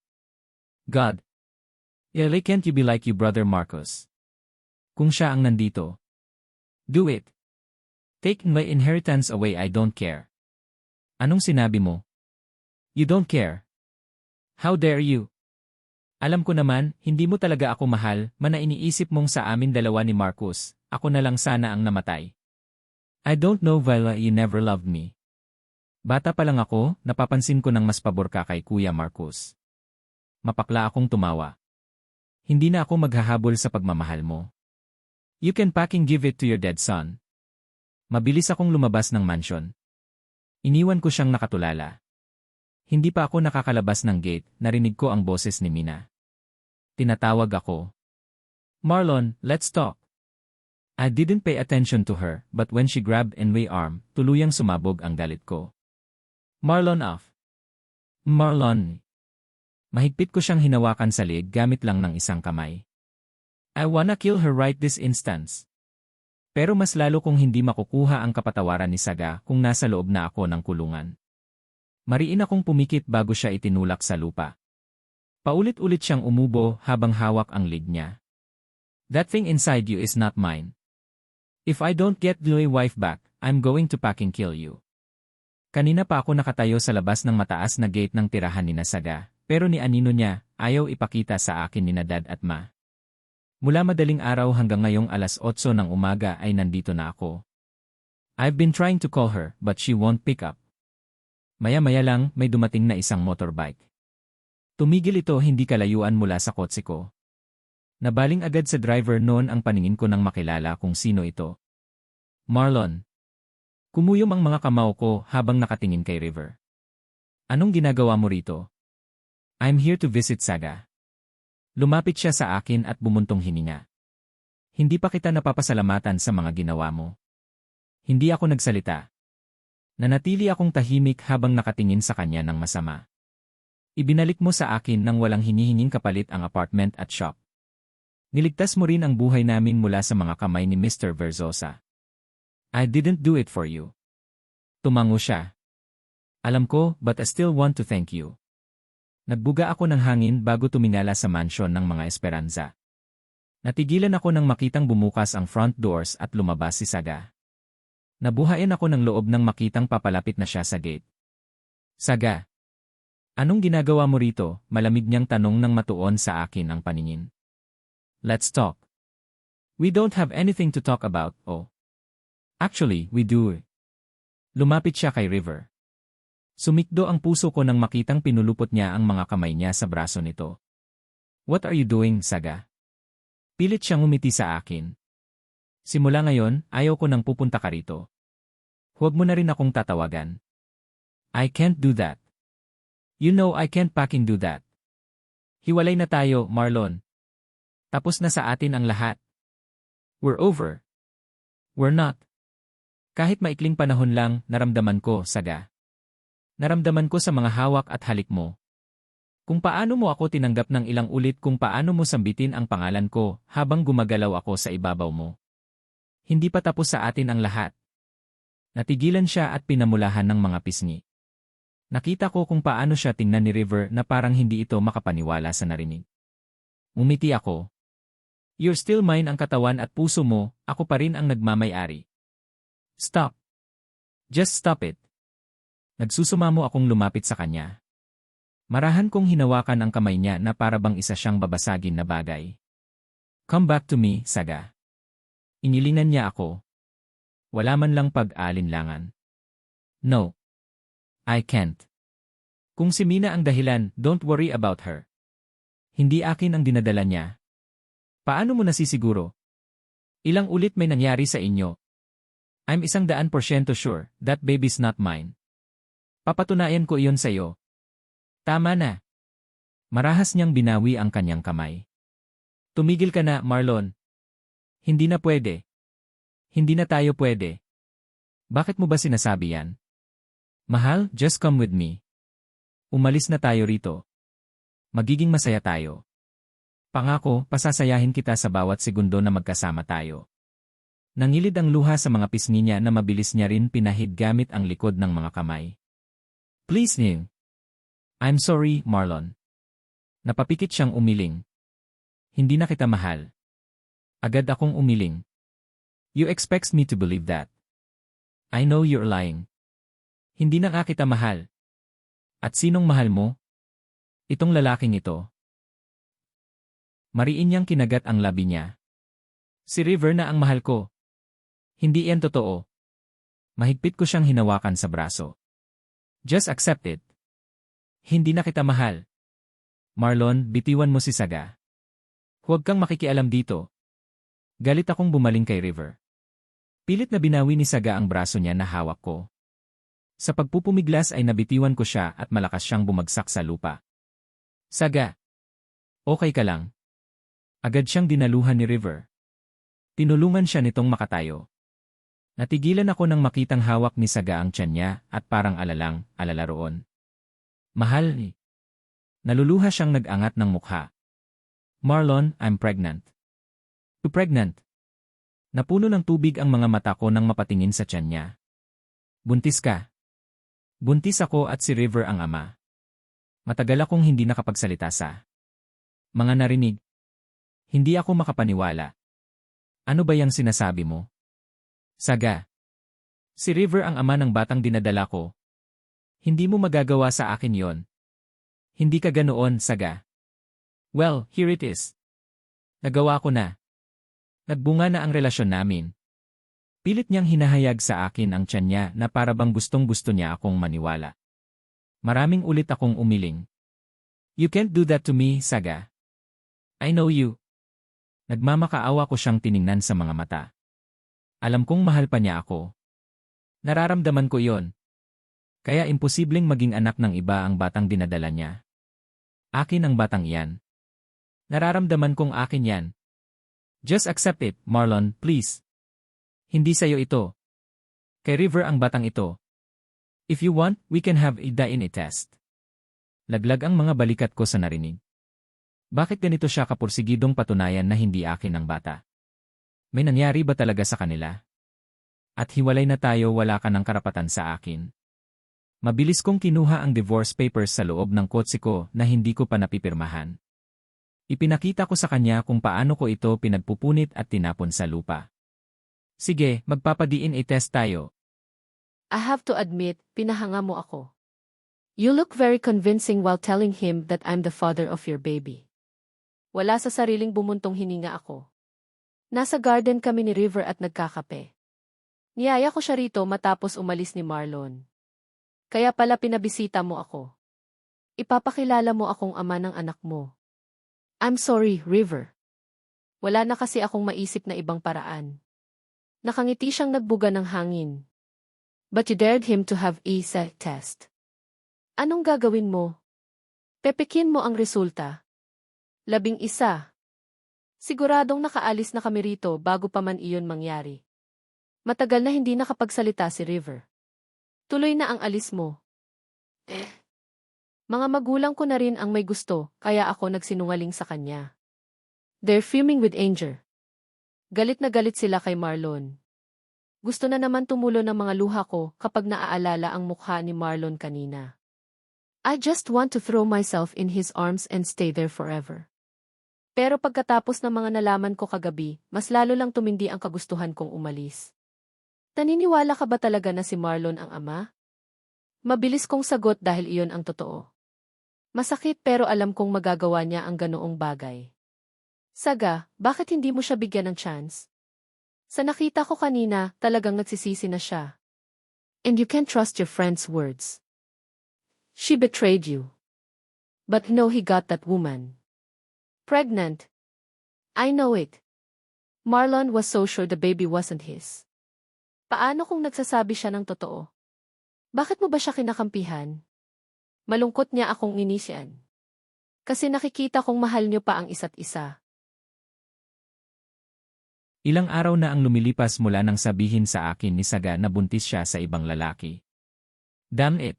God. Really can't you be like you brother Marcos? Kung siya ang nandito. Do it. Take my inheritance away, I don't care. Anong sinabi mo? You don't care. How dare you? Alam ko naman, hindi mo talaga ako mahal, mana iniisip mong sa amin dalawa ni Marcos, ako na lang sana ang namatay. I don't know Viola, you never loved me. Bata pa lang ako, napapansin ko nang mas pabor ka kay Kuya Marcos. Mapakla akong tumawa. Hindi na ako maghahabol sa pagmamahal mo. You can fucking give it to your dead son. Mabilis akong lumabas ng mansion. Iniwan ko siyang nakatulala. Hindi pa ako nakakalabas ng gate, narinig ko ang boses ni Mina. Tinatawag ako. Marlon, let's talk. I didn't pay attention to her, but when she grabbed my arm, tuluyang sumabog ang galit ko. Marlon off. Marlon. Mahigpit ko siyang hinawakan sa leeg gamit lang ng isang kamay. I wanna kill her right this instance. Pero mas lalo kong hindi makukuha ang kapatawaran ni Saga kung nasa loob na ako ng kulungan. Mariin akong pumikit bago siya itinulak sa lupa. Paulit-ulit siyang umubo habang hawak ang leg niya. That thing inside you is not mine. If I don't get my wife back, I'm going to fucking kill you. Kanina pa ako nakatayo sa labas ng mataas na gate ng tirahan ni Saga, pero ni anino niya, ayaw ipakita sa akin ni Dad at Ma. Mula madaling araw hanggang ngayong alas 8 ng umaga ay nandito na ako. I've been trying to call her but she won't pick up. Maya-maya lang may dumating na isang motorbike. Tumigil ito hindi kalayuan mula sa kotse ko. Nabaling agad sa driver noon ang paningin ko nang makilala kung sino ito. Marlon. Kumuyom ang mga kamao ko habang nakatingin kay River. Anong ginagawa mo rito? I'm here to visit Saga. Lumapit siya sa akin at bumuntong hininga. Hindi pa kita napapasalamatan sa mga ginawa mo. Hindi ako nagsalita. Nanatili akong tahimik habang nakatingin sa kanya ng masama. Ibinalik mo sa akin nang walang hinihinging kapalit ang apartment at shop. Niligtas mo rin ang buhay namin mula sa mga kamay ni Mr. Verzosa. I didn't do it for you. Tumango siya. Alam ko, but I still want to thank you. Nagbuga ako ng hangin bago tumingala sa mansyon ng mga Esperanza. Natigilan ako nang makitang bumukas ang front doors at lumabas si Saga. Nabuhayan ako ng loob nang makitang papalapit na siya sa gate. Saga. Anong ginagawa mo rito? Malamig niyang tanong nang matuon sa akin ang paningin. Let's talk. We don't have anything to talk about, oh. Actually, we do. Lumapit siya kay River. Sumikdo ang puso ko nang makitang pinulupot niya ang mga kamay niya sa braso nito. What are you doing, Saga? Pilit siyang umiti sa akin. Simula ngayon, ayaw ko nang pupunta ka rito. Huwag mo na rin akong tatawagan. I can't do that. You know I can't fucking do that. Hiwalay na tayo, Marlon. Tapos na sa atin ang lahat. We're over. We're not. Kahit maikling panahon lang, naramdaman ko, Saga. Naramdaman ko sa mga hawak at halik mo. Kung paano mo ako tinanggap ng ilang ulit kung paano mo sambitin ang pangalan ko habang gumagalaw ako sa ibabaw mo. Hindi pa tapos sa atin ang lahat. Natigilan siya at pinamulahan ng mga pisngi. Nakita ko kung paano siya tingnan ni River na parang hindi ito makapaniwala sa narinig. Umiti ako. You're still mine ang katawan at puso mo, ako pa rin ang nagmamay-ari. Stop. Just stop it. Nagsusumamo akong lumapit sa kanya. Marahan kong hinawakan ang kamay niya na para bang isa siyang babasagin na bagay. Come back to me, Saga. Inilingan niya ako. Wala man lang pag-alinlangan. No. I can't. Kung si Mina ang dahilan, don't worry about her. Hindi akin ang dinadala niya. Paano mo nasisiguro? Ilang ulit may nangyari sa inyo? I'm 100% sure that baby's not mine. Papatunayan ko iyon sa'yo. Tama na. Marahas niyang binawi ang kanyang kamay. Tumigil ka na, Marlon. Hindi na pwede. Hindi na tayo pwede. Bakit mo ba sinasabi yan? Mahal, just come with me. Umalis na tayo rito. Magiging masaya tayo. Pangako, pasasayahin kita sa bawat segundo na magkasama tayo. Nangilid ang luha sa mga pisngi niya na mabilis niya rin pinahid gamit ang likod ng mga kamay. Please, Ning. I'm sorry, Marlon. Napapikit siyang umiling. Hindi na kita mahal. Agad akong umiling. You expect me to believe that. I know you're lying. Hindi na nga kita mahal. At sinong mahal mo? Itong lalaking ito. Mariin niyang kinagat ang labi niya. Si River na ang mahal ko. Hindi yan totoo. Mahigpit ko siyang hinawakan sa braso. Just accept it. Hindi na kita mahal. Marlon, bitiwan mo si Saga. Huwag kang makikialam dito. Galit akong bumaling kay River. Pilit na binawi ni Saga ang braso niya na hawak ko. Sa pagpupumiglas ay nabitiwan ko siya at malakas siyang bumagsak sa lupa. Saga. Okay ka lang? Agad siyang dinaluhan ni River. Tinulungan siya nitong makatayo. Natigilan ako nang makitang hawak ni Saga ang tiyan niya at parang alala roon. Mahal ni. Naluluha siyang nag-angat ng mukha. Marlon, I'm pregnant. Too pregnant. Napuno ng tubig ang mga mata ko nang mapatingin sa tiyan niya. Buntis ka. Buntis ako at si River ang ama. Matagal akong hindi nakapagsalita sa mga narinig. Hindi ako makapaniwala. Ano ba yang sinasabi mo? Saga. Si River ang ama ng batang dinadala ko. Hindi mo magagawa sa akin yon. Hindi ka ganoon, Saga. Well, here it is. Nagawa ko na. Nagbunga na ang relasyon namin. Pilit niyang hinahayag sa akin ang tiyan niya na para bang gustong-gusto niya akong maniwala. Maraming ulit akong umiling. You can't do that to me, Saga. I know you. Nagmamakaawa ko siyang tiningnan sa mga mata. Alam kong mahal pa niya ako. Nararamdaman ko iyon. Kaya imposibleng maging anak ng iba ang batang dinadala niya. Akin ang batang iyan. Nararamdaman kong akin yan. Just accept it, Marlon, please. Hindi sa'yo ito. Kay River ang batang ito. If you want, we can have a DNA test. Laglag ang mga balikat ko sa narinig. Bakit ganito siya kapursigidong patunayan na hindi akin ang bata? May nangyari ba talaga sa kanila? At hiwalay na tayo, wala ka ng karapatan sa akin. Mabilis kong kinuha ang divorce papers sa loob ng kotse ko na hindi ko pa napipirmahan. Ipinakita ko sa kanya kung paano ko ito pinagpupunit at tinapon sa lupa. Sige, magpapa-DNA test tayo. I have to admit, pinahanga mo ako. You look very convincing while telling him that I'm the father of your baby. Wala sa sariling bumuntong hininga ako. Nasa garden kami ni River at nagkakape. Niyaya ko siya rito matapos umalis ni Marlon. Kaya pala pinabisita mo ako. Ipapakilala mo akong ama ng anak mo. I'm sorry, River. Wala na kasi akong maisip na ibang paraan. Nakangiti siyang nagbuga ng hangin. But you dared him to have a test. Anong gagawin mo? Pepekin mo ang resulta. 11. Siguradong nakaalis na kami rito bago pa man iyon mangyari. Matagal na hindi nakapagsalita si River. Tuloy na ang alis mo. Mga magulang ko na rin ang may gusto, kaya ako nagsinungaling sa kanya. They're fuming with anger. Galit na galit sila kay Marlon. Gusto na naman tumulo ng mga luha ko kapag naaalala ang mukha ni Marlon kanina. I just want to throw myself in his arms and stay there forever. Pero pagkatapos ng mga nalaman ko kagabi, mas lalo lang tumindi ang kagustuhan kong umalis. Naniniwala ka ba talaga na si Marlon ang ama? Mabilis kong sagot dahil iyon ang totoo. Masakit pero alam kong magagawa niya ang ganoong bagay. Saga, bakit hindi mo siya bigyan ng chance? Sa nakita ko kanina, talagang nagsisisi na siya. And you can't trust your friend's words. She betrayed you. But no, he got that woman. Pregnant. I know it. Marlon was so sure the baby wasn't his. Paano kung nagsasabi siya ng totoo? Bakit mo ba siya kinakampihan? Malungkot niya akong inisyan. Kasi nakikita kong mahal niyo pa ang isa't isa. Ilang araw na ang lumilipas mula nang sabihin sa akin ni Saga na buntis siya sa ibang lalaki. Damn it!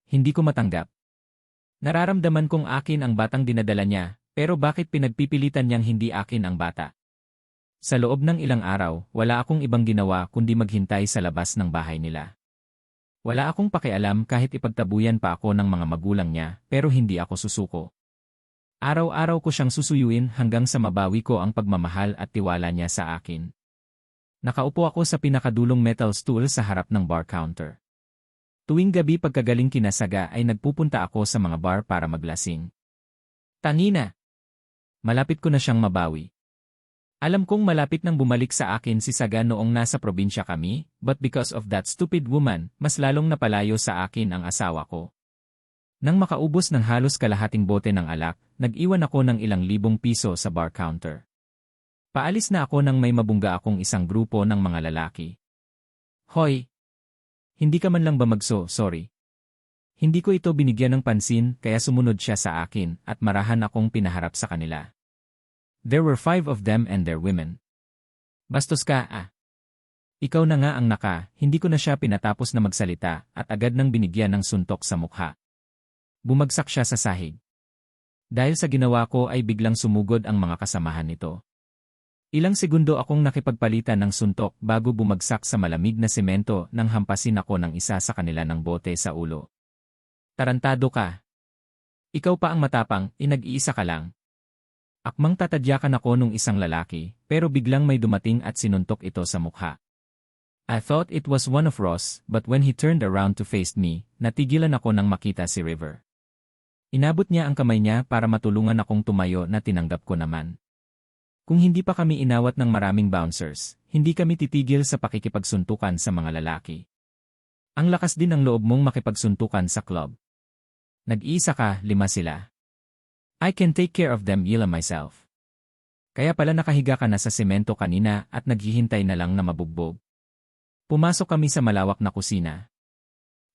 Hindi ko matanggap. Nararamdaman kong akin ang batang dinadala niya, pero bakit pinagpipilitan niyang hindi akin ang bata? Sa loob ng ilang araw, wala akong ibang ginawa kundi maghintay sa labas ng bahay nila. Wala akong pakialam kahit ipagtabuyan pa ako ng mga magulang niya, pero hindi ako susuko. Araw-araw ko siyang susuyuin hanggang sa mabawi ko ang pagmamahal at tiwala niya sa akin. Nakaupo ako sa pinakadulong metal stool sa harap ng bar counter. Tuwing gabi pagkagaling kina Saga ay nagpupunta ako sa mga bar para maglasing. Tangina! Malapit ko na siyang mabawi. Alam kong malapit nang bumalik sa akin si Saga noong nasa probinsya kami, but because of that stupid woman, mas lalong napalayo sa akin ang asawa ko. Nang makaubos ng halos kalahating bote ng alak, nag-iwan ako ng ilang libong piso sa bar counter. Paalis na ako nang may mabungga akong isang grupo ng mga lalaki. Hoy! Hindi ka man lang ba sorry. Hindi ko ito binigyan ng pansin kaya sumunod siya sa akin at marahan akong pinaharap sa kanila. There were 5 of them and their women. Bastos ka Ikaw na nga ang hindi ko na siya pinatapos na magsalita at agad nang binigyan ng suntok sa mukha. Bumagsak siya sa sahig. Dahil sa ginawa ko ay biglang sumugod ang mga kasamahan nito. Ilang segundo akong nakipagpalitan ng suntok bago bumagsak sa malamig na semento nang hampasin ako ng isa sa kanila ng bote sa ulo. Tarantado ka. Ikaw pa ang matapang, nag-iisa ka lang. Akmang tatadyakan ako nung isang lalaki, pero biglang may dumating at sinuntok ito sa mukha. I thought it was one of Ross, but when he turned around to face me, natigilan ako nang makita si River. Inabot niya ang kamay niya para matulungan akong tumayo na tinanggap ko naman. Kung hindi pa kami inawat ng maraming bouncers, hindi kami titigil sa pakikipagsuntukan sa mga lalaki. Ang lakas din ng loob mong makipagsuntukan sa club. Nag-iisa ka, 5 sila. I can take care of them yila myself. Kaya pala nakahiga ka na sa semento kanina at naghihintay na lang na mabugbog. Pumasok kami sa malawak na kusina.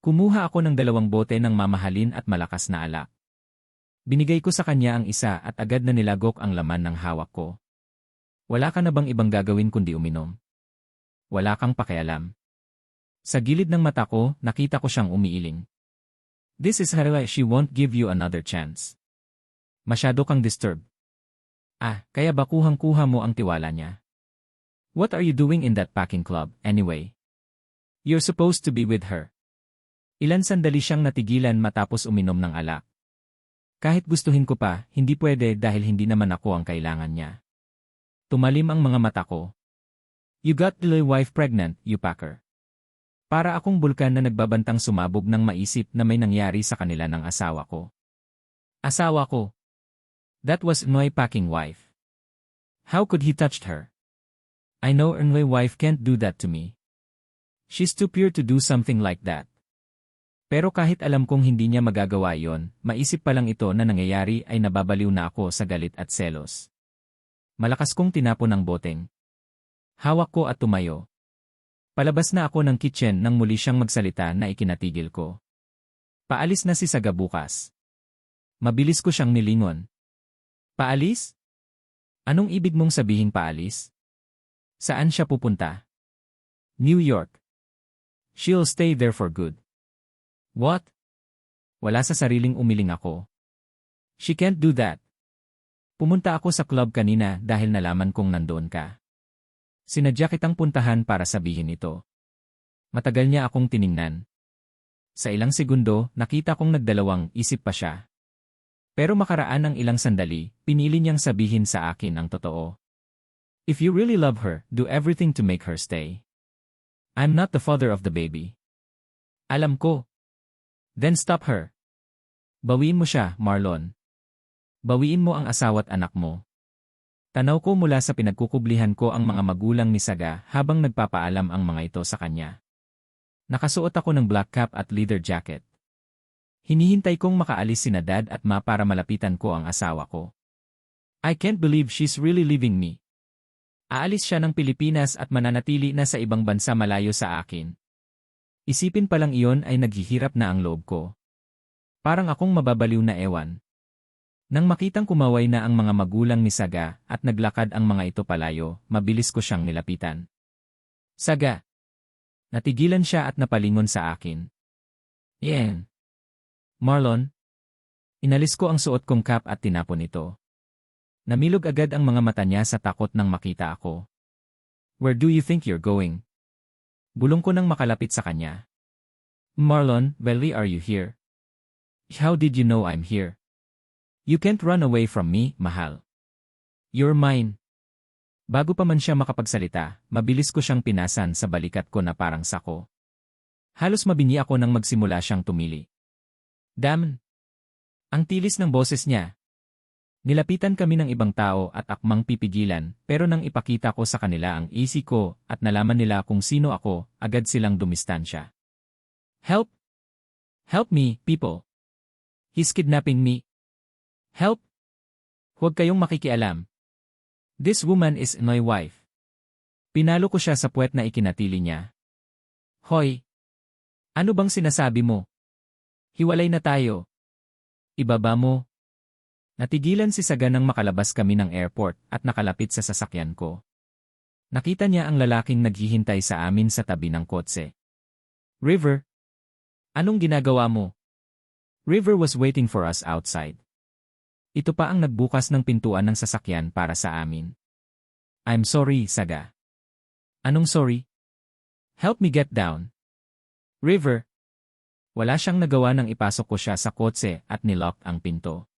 Kumuha ako ng 2 bote ng mamahalin at malakas na alak. Binigay ko sa kanya ang isa at agad na nilagok ang laman ng hawak ko. Wala ka na bang ibang gagawin kundi uminom? Wala kang pakialam. Sa gilid ng mata ko, nakita ko siyang umiiling. This is her, she won't give you another chance. Masyado kang disturbed. Kaya ba kuhang-kuha mo ang tiwala niya? What are you doing in that packing club, anyway? You're supposed to be with her. Ilan sandali siyang natigilan matapos uminom ng alak. Kahit gustuhin ko pa, hindi pwede dahil hindi naman ako ang kailangan niya. Tumalim ang mga mata ko. You got the wife pregnant, you packer. Para akong bulkan na nagbabantang sumabog nang maisip na may nangyari sa kanila ng asawa ko. Asawa ko. That was my packing wife. How could he touched her? I know my wife can't do that to me. She's too pure to do something like that. Pero kahit alam kong hindi niya magagawa yon, maisip pa lang ito na nangyayari ay nababaliw na ako sa galit at selos. Malakas kong tinapon ang boteng. Hawak ko at tumayo. Palabas na ako ng kitchen nang muli siyang magsalita na ikinatigil ko. Paalis na si Saga bukas. Mabilis ko siyang nilingon. Paalis? Anong ibig mong sabihing paalis? Saan siya pupunta? New York. She'll stay there for good. What? Wala sa sariling umiling ako. She can't do that. Pumunta ako sa club kanina dahil nalaman kong nandoon ka. Sinadya kitang puntahan para sabihin ito. Matagal niya akong tiningnan. Sa ilang segundo, nakita kong nagdalawang isip pa siya. Pero makaraan ng ilang sandali, pinili niyang sabihin sa akin ang totoo. If you really love her, do everything to make her stay. I'm not the father of the baby. Alam ko. Then stop her. Bawiin mo siya, Marlon. Bawiin mo ang asawa't anak mo. Tanaw ko mula sa pinagkukublihan ko ang mga magulang ni Saga habang nagpapaalam ang mga ito sa kanya. Nakasuot ako ng black cap at leather jacket. Hinihintay kong makaalis sina Dad at Ma para malapitan ko ang asawa ko. I can't believe she's really leaving me. Aalis siya ng Pilipinas at mananatili na sa ibang bansa malayo sa akin. Isipin pa lang iyon ay naghihirap na ang loob ko. Parang akong mababaliw na ewan. Nang makitang kumaway na ang mga magulang ni Saga at naglakad ang mga ito palayo, mabilis ko siyang nilapitan. Saga. Natigilan siya at napalingon sa akin. Yen. Marlon. Inalis ko ang suot kong cap at tinapon ito. Namilog agad ang mga mata niya sa takot nang makita ako. Where do you think you're going? Bulong ko nang makalapit sa kanya. Marlon, really are you here? How did you know I'm here? You can't run away from me, mahal. You're mine. Bago pa man siya makapagsalita, mabilis ko siyang pinasan sa balikat ko na parang sako. Halos mabingi ako nang magsimula siyang tumili. Damn! Ang tilis ng boses niya. Nilapitan kami ng ibang tao at akmang pipigilan, pero nang ipakita ko sa kanila ang isi ko at nalaman nila kung sino ako, agad silang dumistansya. Help! Help me, people! He's kidnapping me. Help! Huwag kayong makikialam. This woman is my wife. Pinalo ko siya sa puwet na ikinatili niya. Hoy! Ano bang sinasabi mo? Hiwalay na tayo. Ibaba mo. Natigilan si Saga nang makalabas kami ng airport at nakalapit sa sasakyan ko. Nakita niya ang lalaking naghihintay sa amin sa tabi ng kotse. River? Anong ginagawa mo? River was waiting for us outside. Ito pa ang nagbukas ng pintuan ng sasakyan para sa amin. I'm sorry, Saga. Anong sorry? Help me get down. River. Wala siyang nagawa nang ipasok ko siya sa kotse at nilock ang pinto.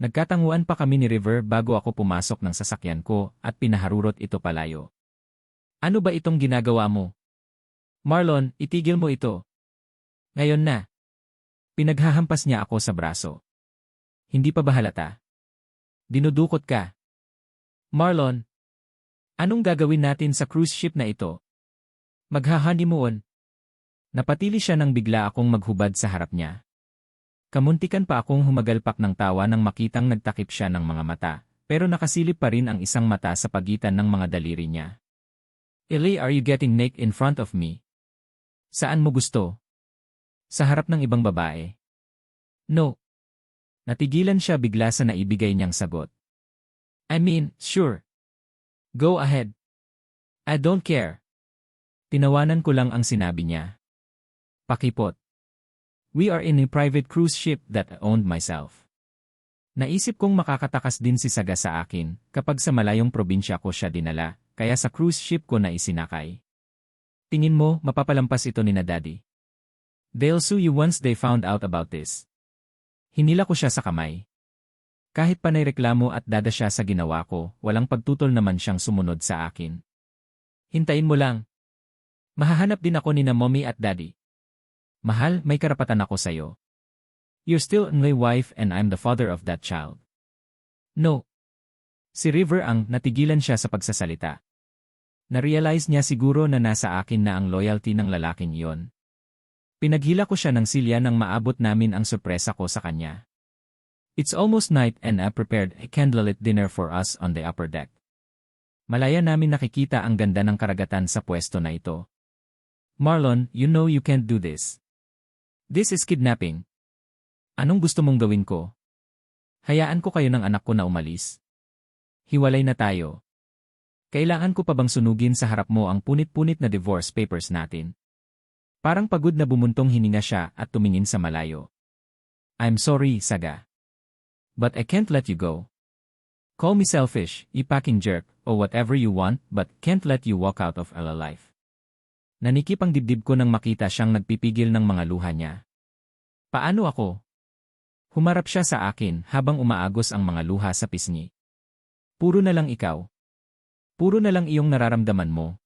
Nagkatanguan pa kami ni River bago ako pumasok ng sasakyan ko at pinaharurot ito palayo. Ano ba itong ginagawa mo? Marlon, itigil mo ito. Ngayon na. Pinaghahampas niya ako sa braso. Hindi pa ba halata? Dinudukot ka. Marlon, anong gagawin natin sa cruise ship na ito? Magha-honeymoon. Napatili siya nang bigla akong maghubad sa harap niya. Kamuntikan pa akong humagalpak ng tawa nang makitang nagtakip siya ng mga mata, pero nakasilip pa rin ang isang mata sa pagitan ng mga daliri niya. Ellie, are you getting naked in front of me? Saan mo gusto? Sa harap ng ibang babae? No. Natigilan siya bigla sa naibigay niyang sagot. I mean, sure. Go ahead. I don't care. Tinawanan ko lang ang sinabi niya. Pakipot. We are in a private cruise ship that I owned myself. Naisip kong makakatakas din si Saga sa akin kapag sa malayong probinsya ko siya dinala, kaya sa cruise ship ko na isinakay. Tingin mo, mapapalampas ito ni na Daddy? They'll sue you once they found out about this. Hinila ko siya sa kamay. Kahit panay reklamo at dada siya sa ginawa ko, walang pagtutol naman siyang sumunod sa akin. Hintayin mo lang. Mahahanap din ako ni na Mommy at Daddy. Mahal, may karapatan ako sa'yo. You're still my wife and I'm the father of that child. No. Si River ang natigilan siya sa pagsasalita. Na-realize niya siguro na nasa akin na ang loyalty ng lalaking iyon. Pinaghila ko siya ng silya nang maabot namin ang sorpresa ko sa kanya. It's almost night and I prepared a candlelit dinner for us on the upper deck. Malaya namin nakikita ang ganda ng karagatan sa pwesto na ito. Marlon, you know you can't do this. This is kidnapping. Anong gusto mong gawin ko? Hayaan ko kayo ng anak ko na umalis. Hiwalay na tayo. Kailangan ko pa bang sunugin sa harap mo ang punit-punit na divorce papers natin? Parang pagod na bumuntong hininga siya at tumingin sa malayo. I'm sorry, Saga. But I can't let you go. Call me selfish, ipacking jerk, or whatever you want, but can't let you walk out of our life. Nanikip ang dibdib ko nang makita siyang nagpipigil ng mga luha niya. Paano ako? Humarap siya sa akin habang umaagos ang mga luha sa pisngi. Puro na lang ikaw. Puro na lang iyong nararamdaman mo.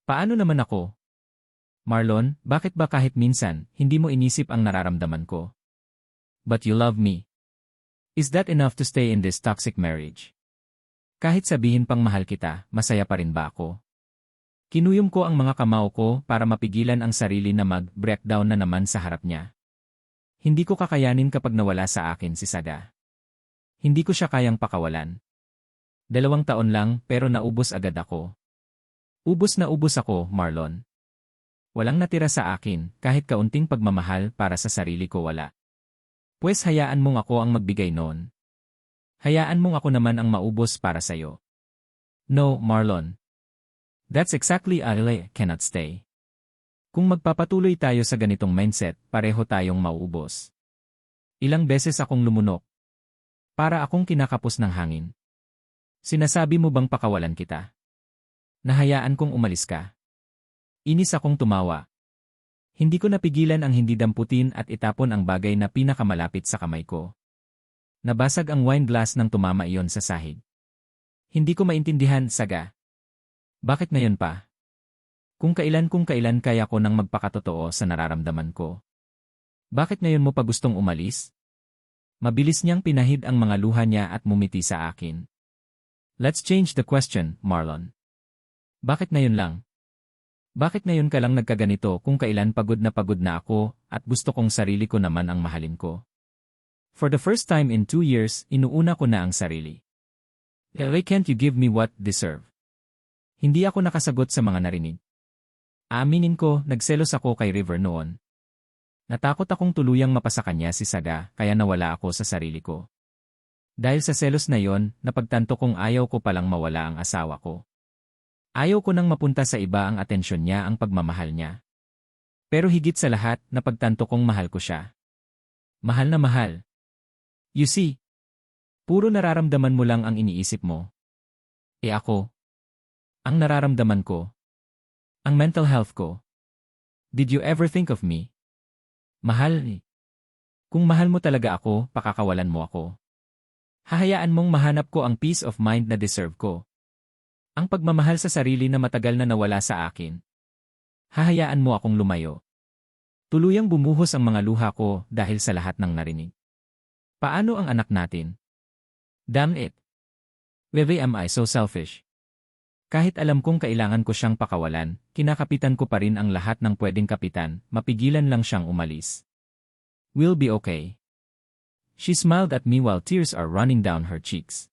Paano naman ako? Marlon, bakit ba kahit minsan, hindi mo inisip ang nararamdaman ko? But you love me. Is that enough to stay in this toxic marriage? Kahit sabihin pang mahal kita, masaya pa rin ba ako? Kinuyom ko ang mga kamao ko para mapigilan ang sarili na mag-breakdown na naman sa harap niya. Hindi ko kakayanin kapag nawala sa akin si Saga. Hindi ko siya kayang pakawalan. 2 taon lang pero naubos agad ako. Ubos na ubos ako, Marlon. Walang natira sa akin, kahit kaunting pagmamahal para sa sarili ko wala. Pues hayaan mong ako ang magbigay noon. Hayaan mong ako naman ang maubos para sayo. No, Marlon. That's exactly I cannot stay. Kung magpapatuloy tayo sa ganitong mindset, pareho tayong mauubos. Ilang beses akong lumunok. Para akong kinakapos ng hangin. Sinasabi mo bang pakawalan kita? Nahayaan kong umalis ka. Inis akong tumawa. Hindi ko napigilan ang hindi damputin at itapon ang bagay na pinakamalapit sa kamay ko. Nabasag ang wine glass nang tumama iyon sa sahig. Hindi ko maintindihan, Saga. Bakit ngayon pa? Kung kailan kaya ko nang magpakatotoo sa nararamdaman ko. Bakit ngayon mo pa gustong umalis? Mabilis niyang pinahid ang mga luha niya at mumiti sa akin. Let's change the question, Marlon. Bakit ngayon lang? Bakit ngayon ka lang nagkaganito kung kailan pagod na ako at gusto kong sarili ko naman ang mahalin ko? For the first time in 2 years, inuuna ko na ang sarili. Why can't you give me what I deserve? Hindi ako nakasagot sa mga narinig. Aaminin ko, nagselos ako kay River noon. Natakot akong tuluyang mapasa kanya si Saga kaya nawala ako sa sarili ko. Dahil sa selos na yon, napagtanto kong ayaw ko palang mawala ang asawa ko. Ayaw ko nang mapunta sa iba ang atensyon niya ang pagmamahal niya. Pero higit sa lahat, napagtanto kong mahal ko siya. Mahal na mahal. You see, puro nararamdaman mo lang ang iniisip mo. Ako, ang nararamdaman ko, ang mental health ko. Did you ever think of me? Mahal. Kung mahal mo talaga ako, pakakawalan mo ako. Hahayaan mong mahanap ko ang peace of mind na deserve ko. Ang pagmamahal sa sarili na matagal na nawala sa akin. Hahayaan mo akong lumayo. Tuluyang bumuhos ang mga luha ko dahil sa lahat ng narinig. Paano ang anak natin? Damn it. Why am I so selfish? Kahit alam kong kailangan ko siyang pakawalan, kinakapitan ko pa rin ang lahat ng pwedeng kapitan, mapigilan lang siyang umalis. We'll be okay. She smiled at me while tears are running down her cheeks.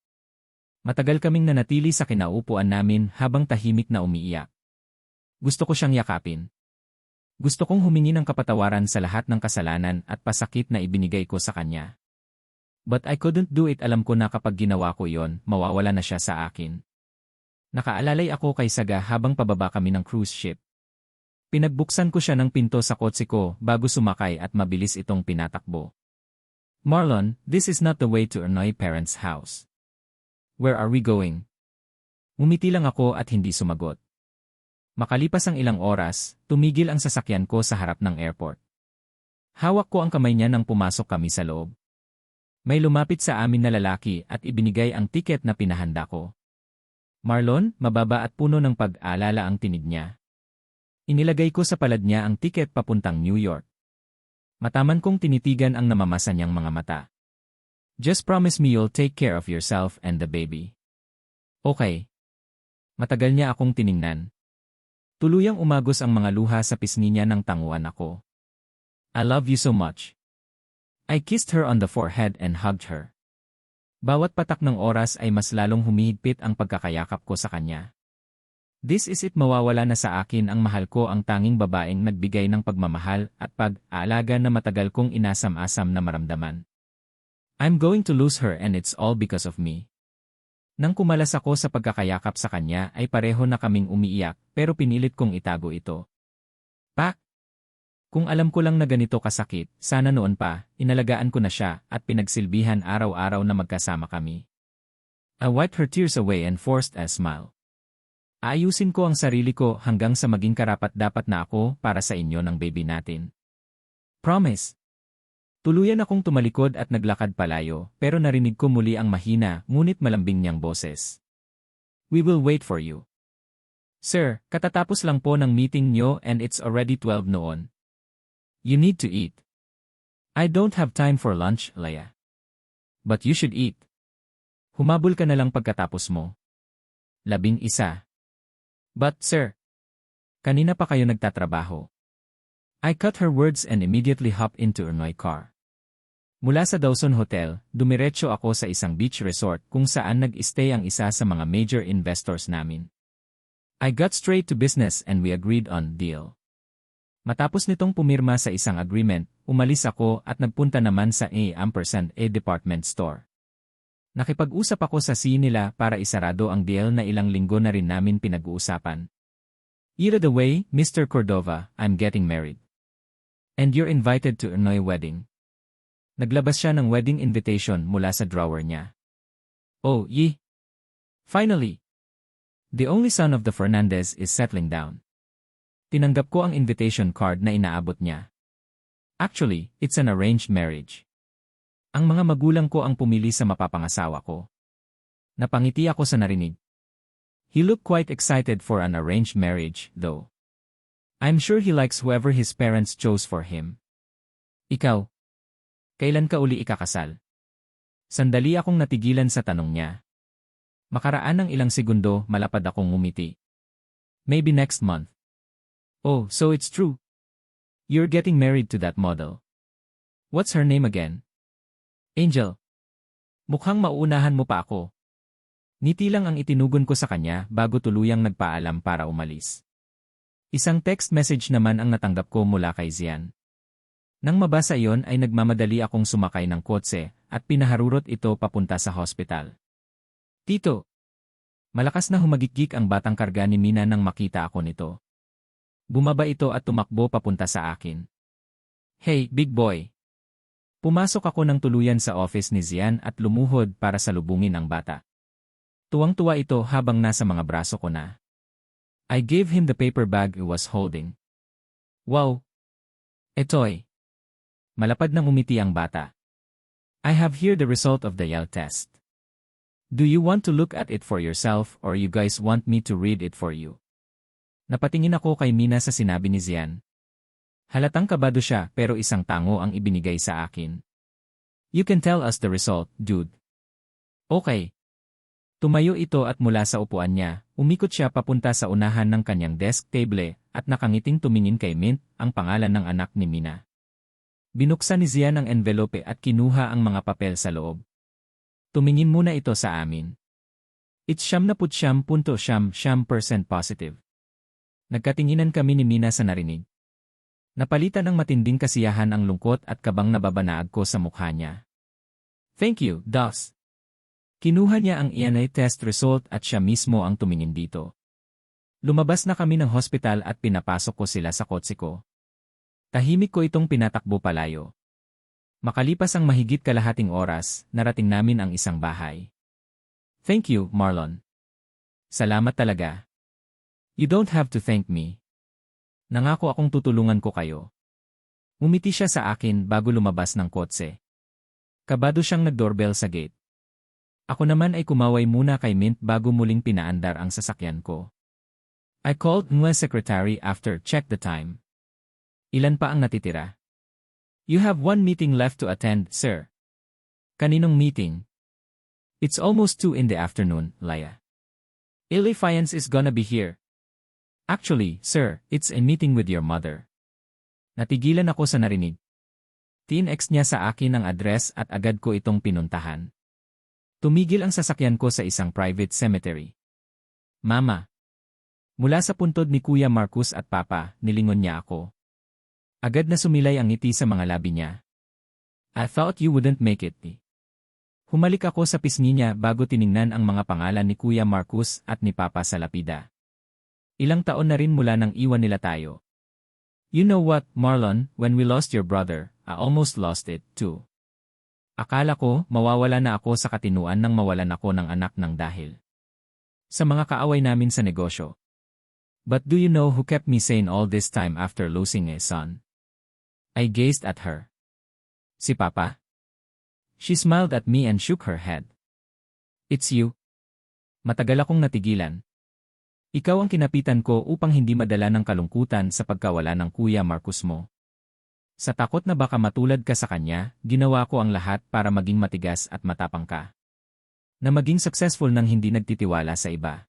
Matagal kaming nanatili sa kinaupuan namin habang tahimik na umiiyak. Gusto ko siyang yakapin. Gusto kong humingi ng kapatawaran sa lahat ng kasalanan at pasakit na ibinigay ko sa kanya. But I couldn't do it. Alam ko na kapag ginawa ko yon, mawawala na siya sa akin. Nakaalalay ako kay Saga habang pababa kami ng cruise ship. Pinagbuksan ko siya ng pinto sa kotse ko bago sumakay at mabilis itong pinatakbo. Marlon, this is not the way to annoy parents' house. Where are we going? Umiti lang ako at hindi sumagot. Makalipas ang ilang oras, tumigil ang sasakyan ko sa harap ng airport. Hawak ko ang kamay niya nang pumasok kami sa loob. May lumapit sa amin na lalaki at ibinigay ang tiket na pinahanda ko. Marlon, mababa at puno ng pag-aalala ang tinig niya. Inilagay ko sa palad niya ang tiket papuntang New York. Mataman kong tinitigan ang namamasa niyang mga mata. Just promise me you'll take care of yourself and the baby. Okay. Matagal niya akong tiningnan. Tuluyang umagos ang mga luha sa pisngi niya nang tanguan ako. I love you so much. I kissed her on the forehead and hugged her. Bawat patak ng oras ay mas lalong humihigpit ang pagkakayakap ko sa kanya. This is it. Mawawala na sa akin ang mahal ko, ang tanging babaeng nagbigay ng pagmamahal at pag-aalaga na matagal kong inasam-asam na maramdaman. I'm going to lose her and it's all because of me. Nang kumalas ako sa pagkakayakap sa kanya ay pareho na kaming umiiyak pero pinilit kong itago ito. Pak! Kung alam ko lang na ganito kasakit, sana noon pa, inalagaan ko na siya at pinagsilbihan araw-araw na magkasama kami. I wiped her tears away and forced a smile. Aayusin ko ang sarili ko hanggang sa maging karapat-dapat na ako para sa inyo ng baby natin. Promise. Tuluyan akong tumalikod at naglakad palayo pero narinig ko muli ang mahina ngunit malambing niyang boses. We will wait for you. Sir, katatapos lang po ng meeting niyo and it's already 12 noon. You need to eat. I don't have time for lunch, Leia. But you should eat. Humabol ka na lang pagkatapos mo. 11. But, sir, kanina pa kayo nagtatrabaho. I cut her words and immediately hopped into my car. Mula sa Dawson Hotel, dumiretso ako sa isang beach resort kung saan nag-stay ang isa sa mga major investors namin. I got straight to business and we agreed on deal. Matapos nitong pumirma sa isang agreement, umalis ako at nagpunta naman sa A department store. Nakipag-usap ako sa CEO nila para isarado ang deal na ilang linggo na rin namin pinag-uusapan. Either the way, Mr. Cordova, I'm getting married. And you're invited to my wedding. Naglabas siya ng wedding invitation mula sa drawer niya. Oh, yee! Finally! The only son of the Fernandez is settling down. Tinanggap ko ang invitation card na inaabot niya. Actually, it's an arranged marriage. Ang mga magulang ko ang pumili sa mapapangasawa ko. Napangiti ako sa narinig. He looked quite excited for an arranged marriage, though. I'm sure he likes whoever his parents chose for him. Ikaw? Kailan ka uli ikakasal? Sandali akong natigilan sa tanong niya. Makaraan ng ilang segundo, malapad akong ngumiti. Maybe next month. Oh, so it's true. You're getting married to that model. What's her name again? Angel. Mukhang mauunahan mo pa ako. Ngiti lang ang itinugon ko sa kanya bago tuluyang nagpaalam para umalis. Isang text message naman ang natanggap ko mula kay Zian. Nang mabasa iyon ay nagmamadali akong sumakay ng kotse at pinaharurot ito papunta sa hospital. Tito. Malakas na humagikik ang batang karga ni Mina nang makita ako nito. Bumaba ito at tumakbo papunta sa akin. Hey, big boy! Pumasok ako ng tuluyan sa office ni Zian at lumuhod para salubungin ang bata. Tuwang-tuwa ito habang nasa mga braso ko na. I gave him the paper bag he was holding. Wow! Etoy! Malapad nang umiti ang bata. I have here the result of the Yale test. Do you want to look at it for yourself or you guys want me to read it for you? Napatingin ako kay Mina sa sinabi ni Zian. Halatang kabado siya pero isang tango ang ibinigay sa akin. You can tell us the result, dude. Okay. Tumayo ito at mula sa upuan niya, umikot siya papunta sa unahan ng kanyang desk table at nakangiting tumingin kay Mint, ang pangalan ng anak ni Mina. Binuksan ni Zian ang envelope at kinuha ang mga papel sa loob. Tumingin muna ito sa amin. It's 99.9% positive. Nagkatinginan kami ni Mina sa narinig. Napalitan ng matinding kasiyahan ang lungkot at kabang nababanaag ko sa mukha niya. Thank you, Dos. Kinuha niya ang ENA test result at siya mismo ang tumingin dito. Lumabas na kami ng hospital at pinapasok ko sila sa kotse ko. Tahimik ko itong pinatakbo palayo. Makalipas ang mahigit kalahating oras, narating namin ang isang bahay. Thank you, Marlon. Salamat talaga. You don't have to thank me. Nangako akong tutulungan ko kayo. Umiti siya sa akin bago lumabas ng kotse. Kabado siyang nag-doorbell sa gate. Ako naman ay kumaway muna kay Mint bago muling pinaandar ang sasakyan ko. I called my secretary after check the time. Ilan pa ang natitira? You have one meeting left to attend, sir. Kaninong meeting? It's almost 2 in the afternoon, Laya. Elifiance is gonna be here. Actually, sir, it's a meeting with your mother. Natigilan ako sa narinig. Tinext niya sa akin ang address at agad ko itong pinuntahan. Tumigil ang sasakyan ko sa isang private cemetery. Mama. Mula sa puntod ni Kuya Marcus at Papa, nilingon niya ako. Agad na sumilay ang ngiti sa mga labi niya. I thought you wouldn't make it. Humalik ako sa pisngi niya bago tiningnan ang mga pangalan ni Kuya Marcus at ni Papa sa lapida. Ilang taon na rin mula nang iwan nila tayo. You know what, Marlon, when we lost your brother, I almost lost it, too. Akala ko, mawawala na ako sa katinuan nang mawalan ako ng anak ng dahil sa mga kaaway namin sa negosyo. But do you know who kept me sane all this time after losing a son? I gazed at her. Si Papa? She smiled at me and shook her head. It's you. Matagal akong natigilan. Ikaw ang kinapitan ko upang hindi madala ng kalungkutan sa pagkawala ng Kuya Marcus mo. Sa takot na baka matulad ka sa kanya, ginawa ko ang lahat para maging matigas at matapang ka. Na maging successful nang hindi nagtitiwala sa iba.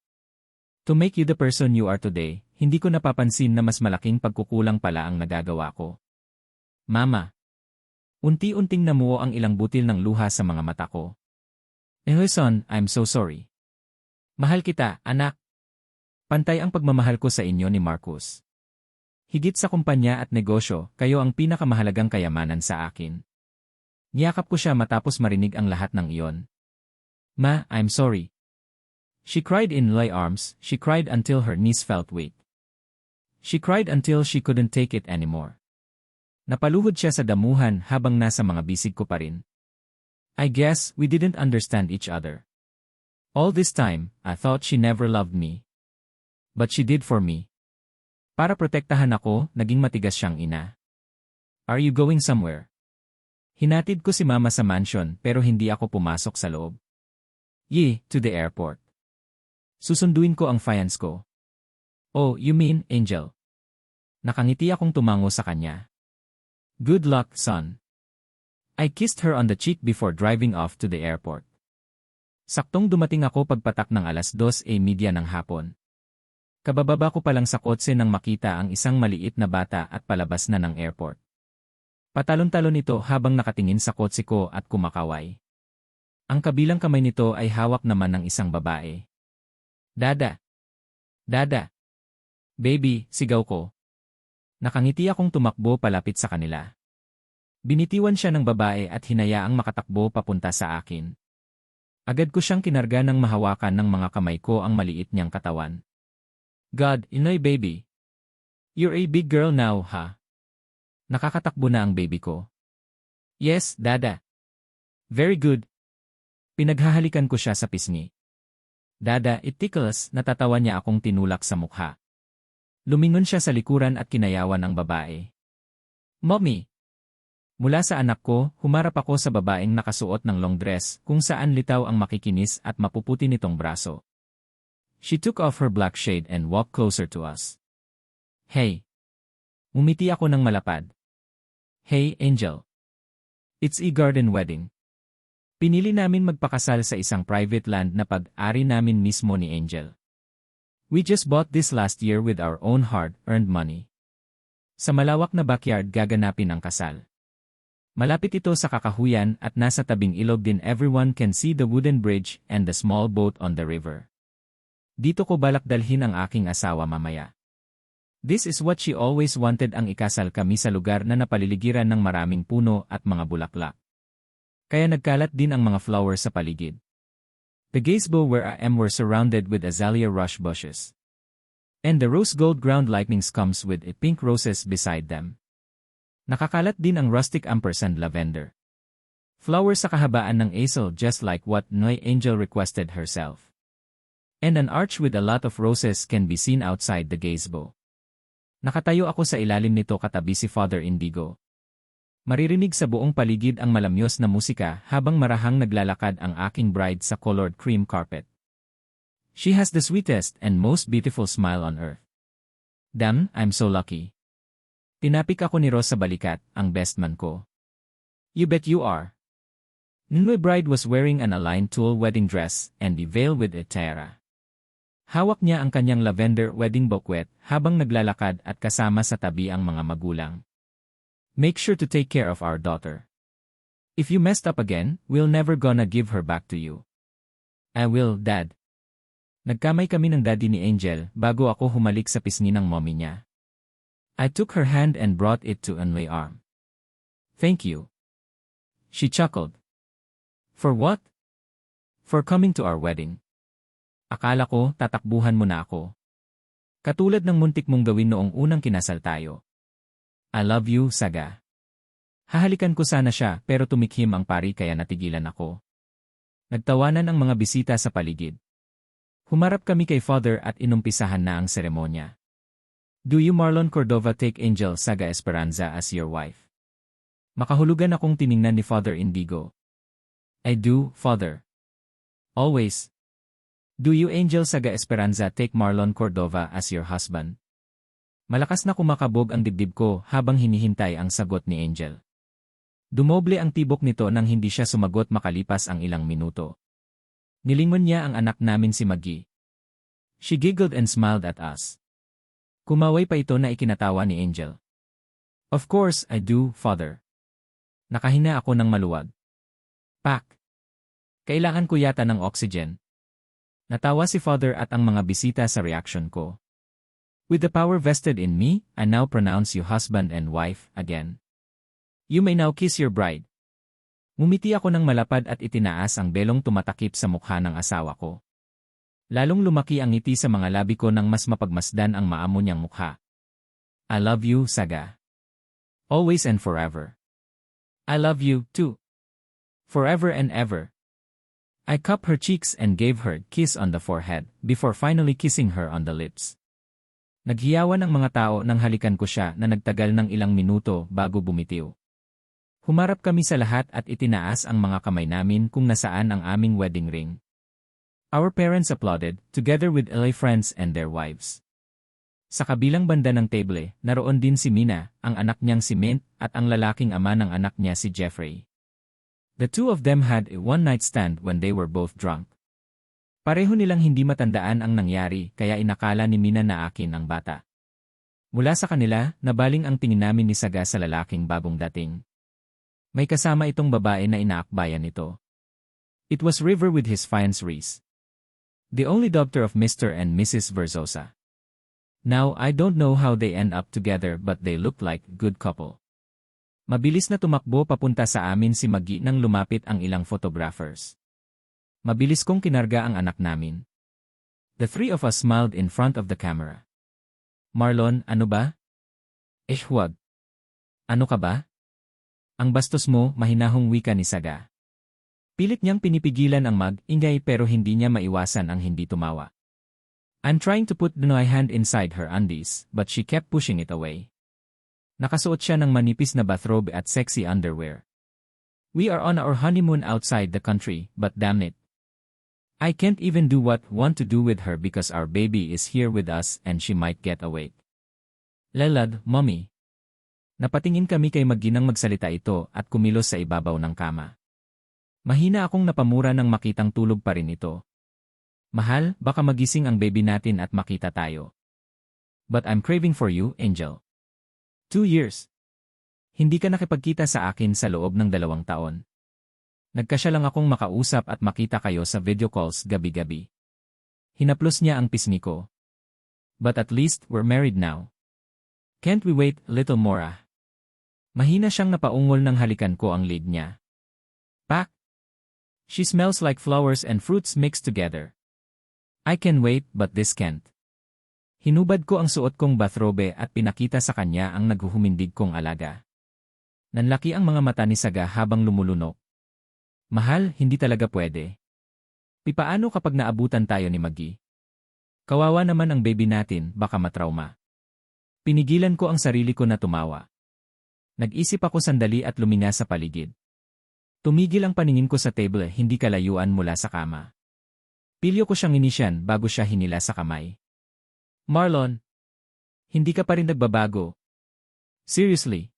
To make you the person you are today, hindi ko napapansin na mas malaking pagkukulang pala ang nagagawa ko. Mama. Unti-unting namuo ang ilang butil ng luha sa mga mata ko. Son, I'm so sorry. Mahal kita, anak. Pantay ang pagmamahal ko sa inyo ni Marcus. Higit sa kumpanya at negosyo, kayo ang pinakamahalagang kayamanan sa akin. Niyakap ko siya matapos marinig ang lahat ng iyon. Ma, I'm sorry. She cried in my arms, she cried until her knees felt weak. She cried until she couldn't take it anymore. Napaluhod siya sa damuhan habang nasa mga bisig ko pa rin. I guess we didn't understand each other. All this time, I thought she never loved me. But she did for me. Para protektahan ako, naging matigas siyang ina. Are you going somewhere? Hinatid ko si Mama sa mansion pero hindi ako pumasok sa loob. To the airport. Susunduin ko ang fiance ko. Oh, you mean, Angel? Nakangiti akong tumango sa kanya. Good luck, son. I kissed her on the cheek before driving off to the airport. Saktong dumating ako pagpatak ng 2:30 ng hapon. Kabababa ko pa lang sa kotse nang makita ang isang maliit na bata at palabas na ng airport. Patalon-talon ito habang nakatingin sa kotse ko at kumakaway. Ang kabilang kamay nito ay hawak naman ng isang babae. Dada! Dada! Baby, sigaw ko. Nakangiti akong tumakbo palapit sa kanila. Binitiwan siya ng babae at hinayaang makatakbo papunta sa akin. Agad ko siyang kinarga ng mahawakan ng mga kamay ko ang maliit niyang katawan. God, Inoy baby. You're a big girl now, ha? Nakakatakbo na ang baby ko. Yes, Dada. Very good. Pinaghahalikan ko siya sa pisngi. Dada, it tickles, natatawa niya akong tinulak sa mukha. Lumingon siya sa likuran at kinayawan ang babae. Mommy! Mula sa anak ko, humarap ako sa babaeng nakasuot ng long dress kung saan litaw ang makikinis at mapuputi nitong braso. She took off her black shade and walked closer to us. Hey! Umiti ako ng malapad. Hey, Angel! It's a garden wedding. Pinili namin magpakasal sa isang private land na pag-ari namin mismo ni Angel. We just bought this last year with our own hard-earned money. Sa malawak na backyard gaganapin ang kasal. Malapit ito sa kakahuyan at nasa tabing ilog din, everyone can see the wooden bridge and the small boat on the river. Dito ko balak dalhin ang aking asawa mamaya. This is what she always wanted, ang ikasal kami sa lugar na napaliligiran ng maraming puno at mga bulaklak. Kaya nagkalat din ang mga flowers sa paligid. The gazebo where I am were surrounded with azalea rush bushes. And the rose gold ground lightnings comes with pink roses beside them. Nakakalat din ang rustic ampersand lavender. Flowers sa kahabaan ng aisle just like what Noy Angel requested herself. And an arch with a lot of roses can be seen outside the gazebo. Nakatayo ako sa ilalim nito katabi si Father Indigo. Maririnig sa buong paligid ang malamyos na musika habang marahang naglalakad ang aking bride sa colored cream carpet. She has the sweetest and most beautiful smile on earth. Damn, I'm so lucky. Tinapik ako ni Ross sa balikat, ang best man ko. You bet you are. Ninoy bride was wearing an aligned tulle wedding dress and the veil with a tiara. Hawak niya ang kanyang lavender wedding bouquet habang naglalakad at kasama sa tabi ang mga magulang. Make sure to take care of our daughter. If you messed up again, we'll never gonna give her back to you. I will, Dad. Nagkamay kami ng daddy ni Angel bago ako humalik sa pisngi ng mommy niya. I took her hand and brought it to Anway's arm. Thank you. She chuckled. For what? For coming to our wedding. Akala ko tatakbuhan mo na ako. Katulad ng muntik mong gawin noong unang kinasal tayo. I love you, Saga. Hahalikan ko sana siya pero tumikhim ang pari kaya natigilan ako. Nagtawanan ang mga bisita sa paligid. Humarap kami kay Father at inumpisahan na ang seremonya. Do you Marlon Cordova take Angel Saga Esperanza as your wife? Makahulugan akong tiningnan ni Father Indigo. I do, Father. Always. Do you Angel Saga Esperanza take Marlon Cordova as your husband? Malakas na kumakabog ang dibdib ko habang hinihintay ang sagot ni Angel. Dumoble ang tibok nito nang hindi siya sumagot makalipas ang ilang minuto. Nilingon niya ang anak namin si Maggie. She giggled and smiled at us. Kumaway pa ito na ikinatawa ni Angel. Of course, I do, Father. Nakahina ako ng maluwag. Pak. Kailangan ko yata ng oxygen. Natawa si Father at ang mga bisita sa reaction ko. With the power vested in me, I now pronounce you husband and wife again. You may now kiss your bride. Ngumiti ako ng malapad at itinaas ang belong tumatakip sa mukha ng asawa ko. Lalong lumaki ang ngiti sa mga labi ko nang mas mapagmasdan ang maamo niyang mukha. I love you, Saga. Always and forever. I love you, too. Forever and ever. I cupped her cheeks and gave her a kiss on the forehead before finally kissing her on the lips. Naghiyawan ang mga tao nang halikan ko siya na nagtagal ng ilang minuto bago bumitiw. Humarap kami sa lahat at itinaas ang mga kamay namin kung nasaan ang aming wedding ring. Our parents applauded, together with LA friends and their wives. Sa kabilang banda ng table, naroon din si Mina, ang anak niyang si Mint, at ang lalaking ama ng anak niya si Jeffrey. The two of them had a one-night stand when they were both drunk. Pareho nilang hindi matandaan ang nangyari kaya inakala ni Mina na akin ang bata. Mula sa kanila, nabaling ang tingin namin ni Saga sa lalaking bagong dating. May kasama itong babae na inaakbayan nito. It was River with his fiancée. The only daughter of Mr. and Mrs. Verzosa. Now I don't know how they end up together but they look like a good couple. Mabilis na tumakbo papunta sa amin si Maggie nang lumapit ang ilang photographers. Mabilis kong kinarga ang anak namin. The three of us smiled in front of the camera. Marlon, ano ba? Huwag. Ano ka ba? Ang bastos mo, mahinahong wika ni Saga. Pilit niyang pinipigilan ang mag-ingay pero hindi niya maiwasan ang hindi tumawa. I'm trying to put my hand inside her undies, but she kept pushing it away. Nakasuot siya ng manipis na bathrobe at sexy underwear. We are on our honeymoon outside the country, but damn it. I can't even do what I want to do with her because our baby is here with us and she might get awake. Lalad, Mommy. Napatingin kami kay Maggie nang magsalita ito at kumilos sa ibabaw ng kama. Mahina akong napamura nang makitang tulog pa rin ito. Mahal, baka magising ang baby natin at makita tayo. But I'm craving for you, Angel. 2 years. Hindi ka nakipagkita sa akin sa loob ng 2 taon. Nagkasya lang akong makausap at makita kayo sa video calls gabi-gabi. Hinaplos niya ang pisngi ko. But at least, we're married now. Can't we wait a little more ah? Mahina siyang napaungol nang halikan ko ang lead niya. Pak! She smells like flowers and fruits mixed together. I can wait but this can't. Hinubad ko ang suot kong bathrobe at pinakita sa kanya ang naghuhumindig kong alaga. Nanlaki ang mga mata ni Saga habang lumulunok. Mahal, hindi talaga pwede. Pipaano kapag naabutan tayo ni Maggie? Kawawa naman ang baby natin, baka matrauma. Pinigilan ko ang sarili ko na tumawa. Nag-isip ako sandali at luminga sa paligid. Tumigil ang paningin ko sa table, hindi kalayuan mula sa kama. Pilyo ko siyang inisyan bago siya hinila sa kamay. Marlon, hindi ka pa rin nagbabago. Seriously?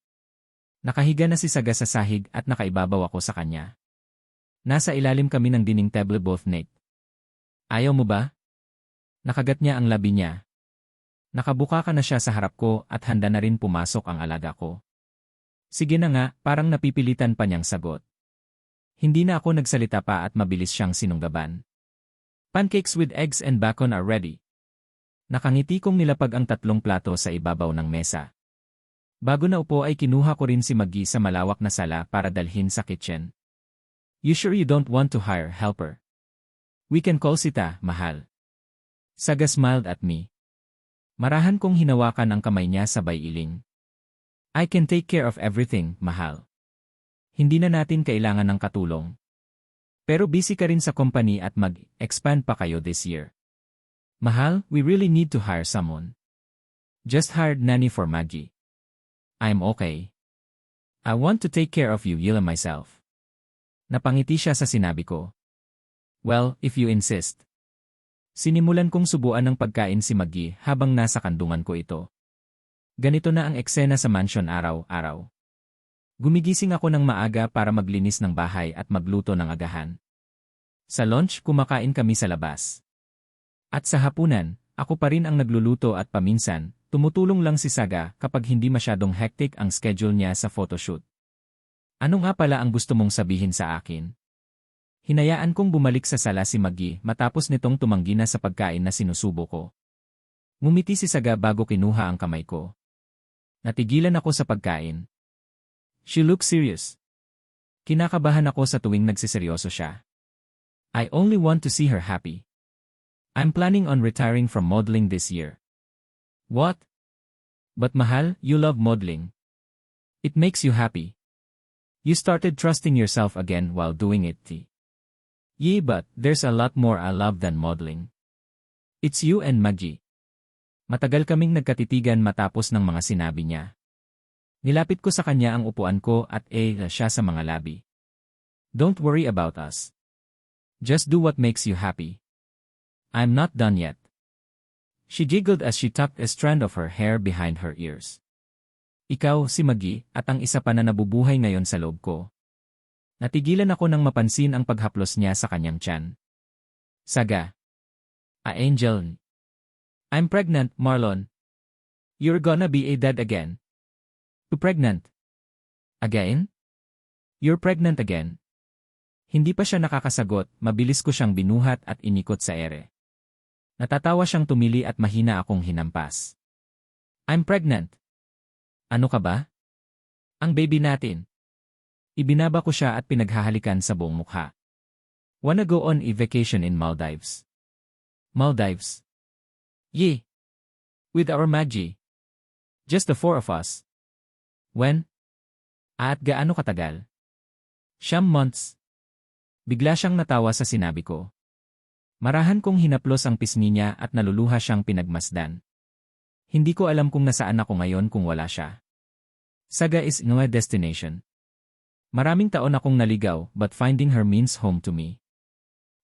Nakahiga na si Saga sa sahig at nakaibabaw ako sa kanya. Nasa ilalim kami ng dining table both naked. Ayaw mo ba? Nakagat niya ang labi niya. Nakabuka ka na siya sa harap ko at handa na rin pumasok ang alaga ko. Sige na nga, parang napipilitan pa niyang sagot. Hindi na ako nagsalita pa at mabilis siyang sinunggaban. Pancakes with eggs and bacon are ready. Nakangiti kong nilapag ang 3 plato sa ibabaw ng mesa. Bago na upo ay kinuha ko rin si Maggie sa malawak na sala para dalhin sa kitchen. You sure you don't want to hire helper? We can call Sita, mahal. Saga smiled at me. Marahan kong hinawakan ang kamay niya sabay iling. I can take care of everything, mahal. Hindi na natin kailangan ng katulong. Pero busy ka rin sa company at mag-expand pa kayo this year. Mahal, we really need to hire someone. Just hired nanny for Maggie. I'm okay. I want to take care of you, Yila myself. Napangiti siya sa sinabi ko. Well, if you insist. Sinimulan kong subuan ng pagkain si Maggie habang nasa kandungan ko ito. Ganito na ang eksena sa mansion araw-araw. Gumigising ako ng maaga para maglinis ng bahay at magluto ng agahan. Sa lunch, kumakain kami sa labas. At sa hapunan, ako pa rin ang nagluluto at paminsan, tumutulong lang si Saga kapag hindi masyadong hectic ang schedule niya sa photoshoot. Ano nga pala ang gusto mong sabihin sa akin? Hinayaan kong bumalik sa sala si Maggie matapos nitong tumanggi na sa pagkain na sinusubo ko. Ngumiti si Saga bago kinuha ang kamay ko. Natigilan ako sa pagkain. She looks serious. Kinakabahan ako sa tuwing nagsiseryoso siya. I only want to see her happy. I'm planning on retiring from modeling this year. What? But mahal, you love modeling. It makes you happy. You started trusting yourself again while doing it, T. Yeah, but there's a lot more I love than modeling. It's you and Maggie. Matagal kaming nagkatitigan matapos ng mga sinabi niya. Nilapit ko sa kanya ang upuan ko at siya sa mga labi. Don't worry about us. Just do what makes you happy. I'm not done yet. She giggled as she tucked a strand of her hair behind her ears. Ikaw, si Maggie, at ang isa pa na nabubuhay ngayon sa loob ko. Natigilan ako nang mapansin ang paghaplos niya sa kanyang tiyan. Saga. Angel. I'm pregnant, Marlon. You're gonna be a dad again. Pregnant. Again? You're pregnant again. Hindi pa siya nakakasagot, mabilis ko siyang binuhat at inikot sa ere. Natatawa siyang tumili at mahina akong hinampas. I'm pregnant. Ano ka ba? Ang baby natin. Ibinaba ko siya at pinaghahalikan sa buong mukha. Wanna go on a vacation in Maldives? Maldives? Yeah. With our Maggie. Just the 4 of us. When? At gaano katagal? 9 months. Bigla siyang natawa sa sinabi ko. Marahan kong hinaplos ang pisngi niya at naluluha siyang pinagmasdan. Hindi ko alam kung nasaan ako ngayon kung wala siya. Saga is no destination. Maraming taon akong naligaw but finding her means home to me.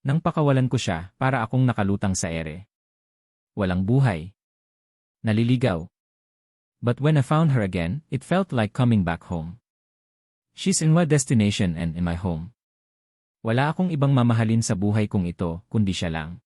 Nang pakawalan ko siya, para akong nakalutang sa ere. Walang buhay. Naliligaw. But when I found her again, it felt like coming back home. She's in my destination and in my home. Wala akong ibang mamahalin sa buhay kong ito, kundi siya lang.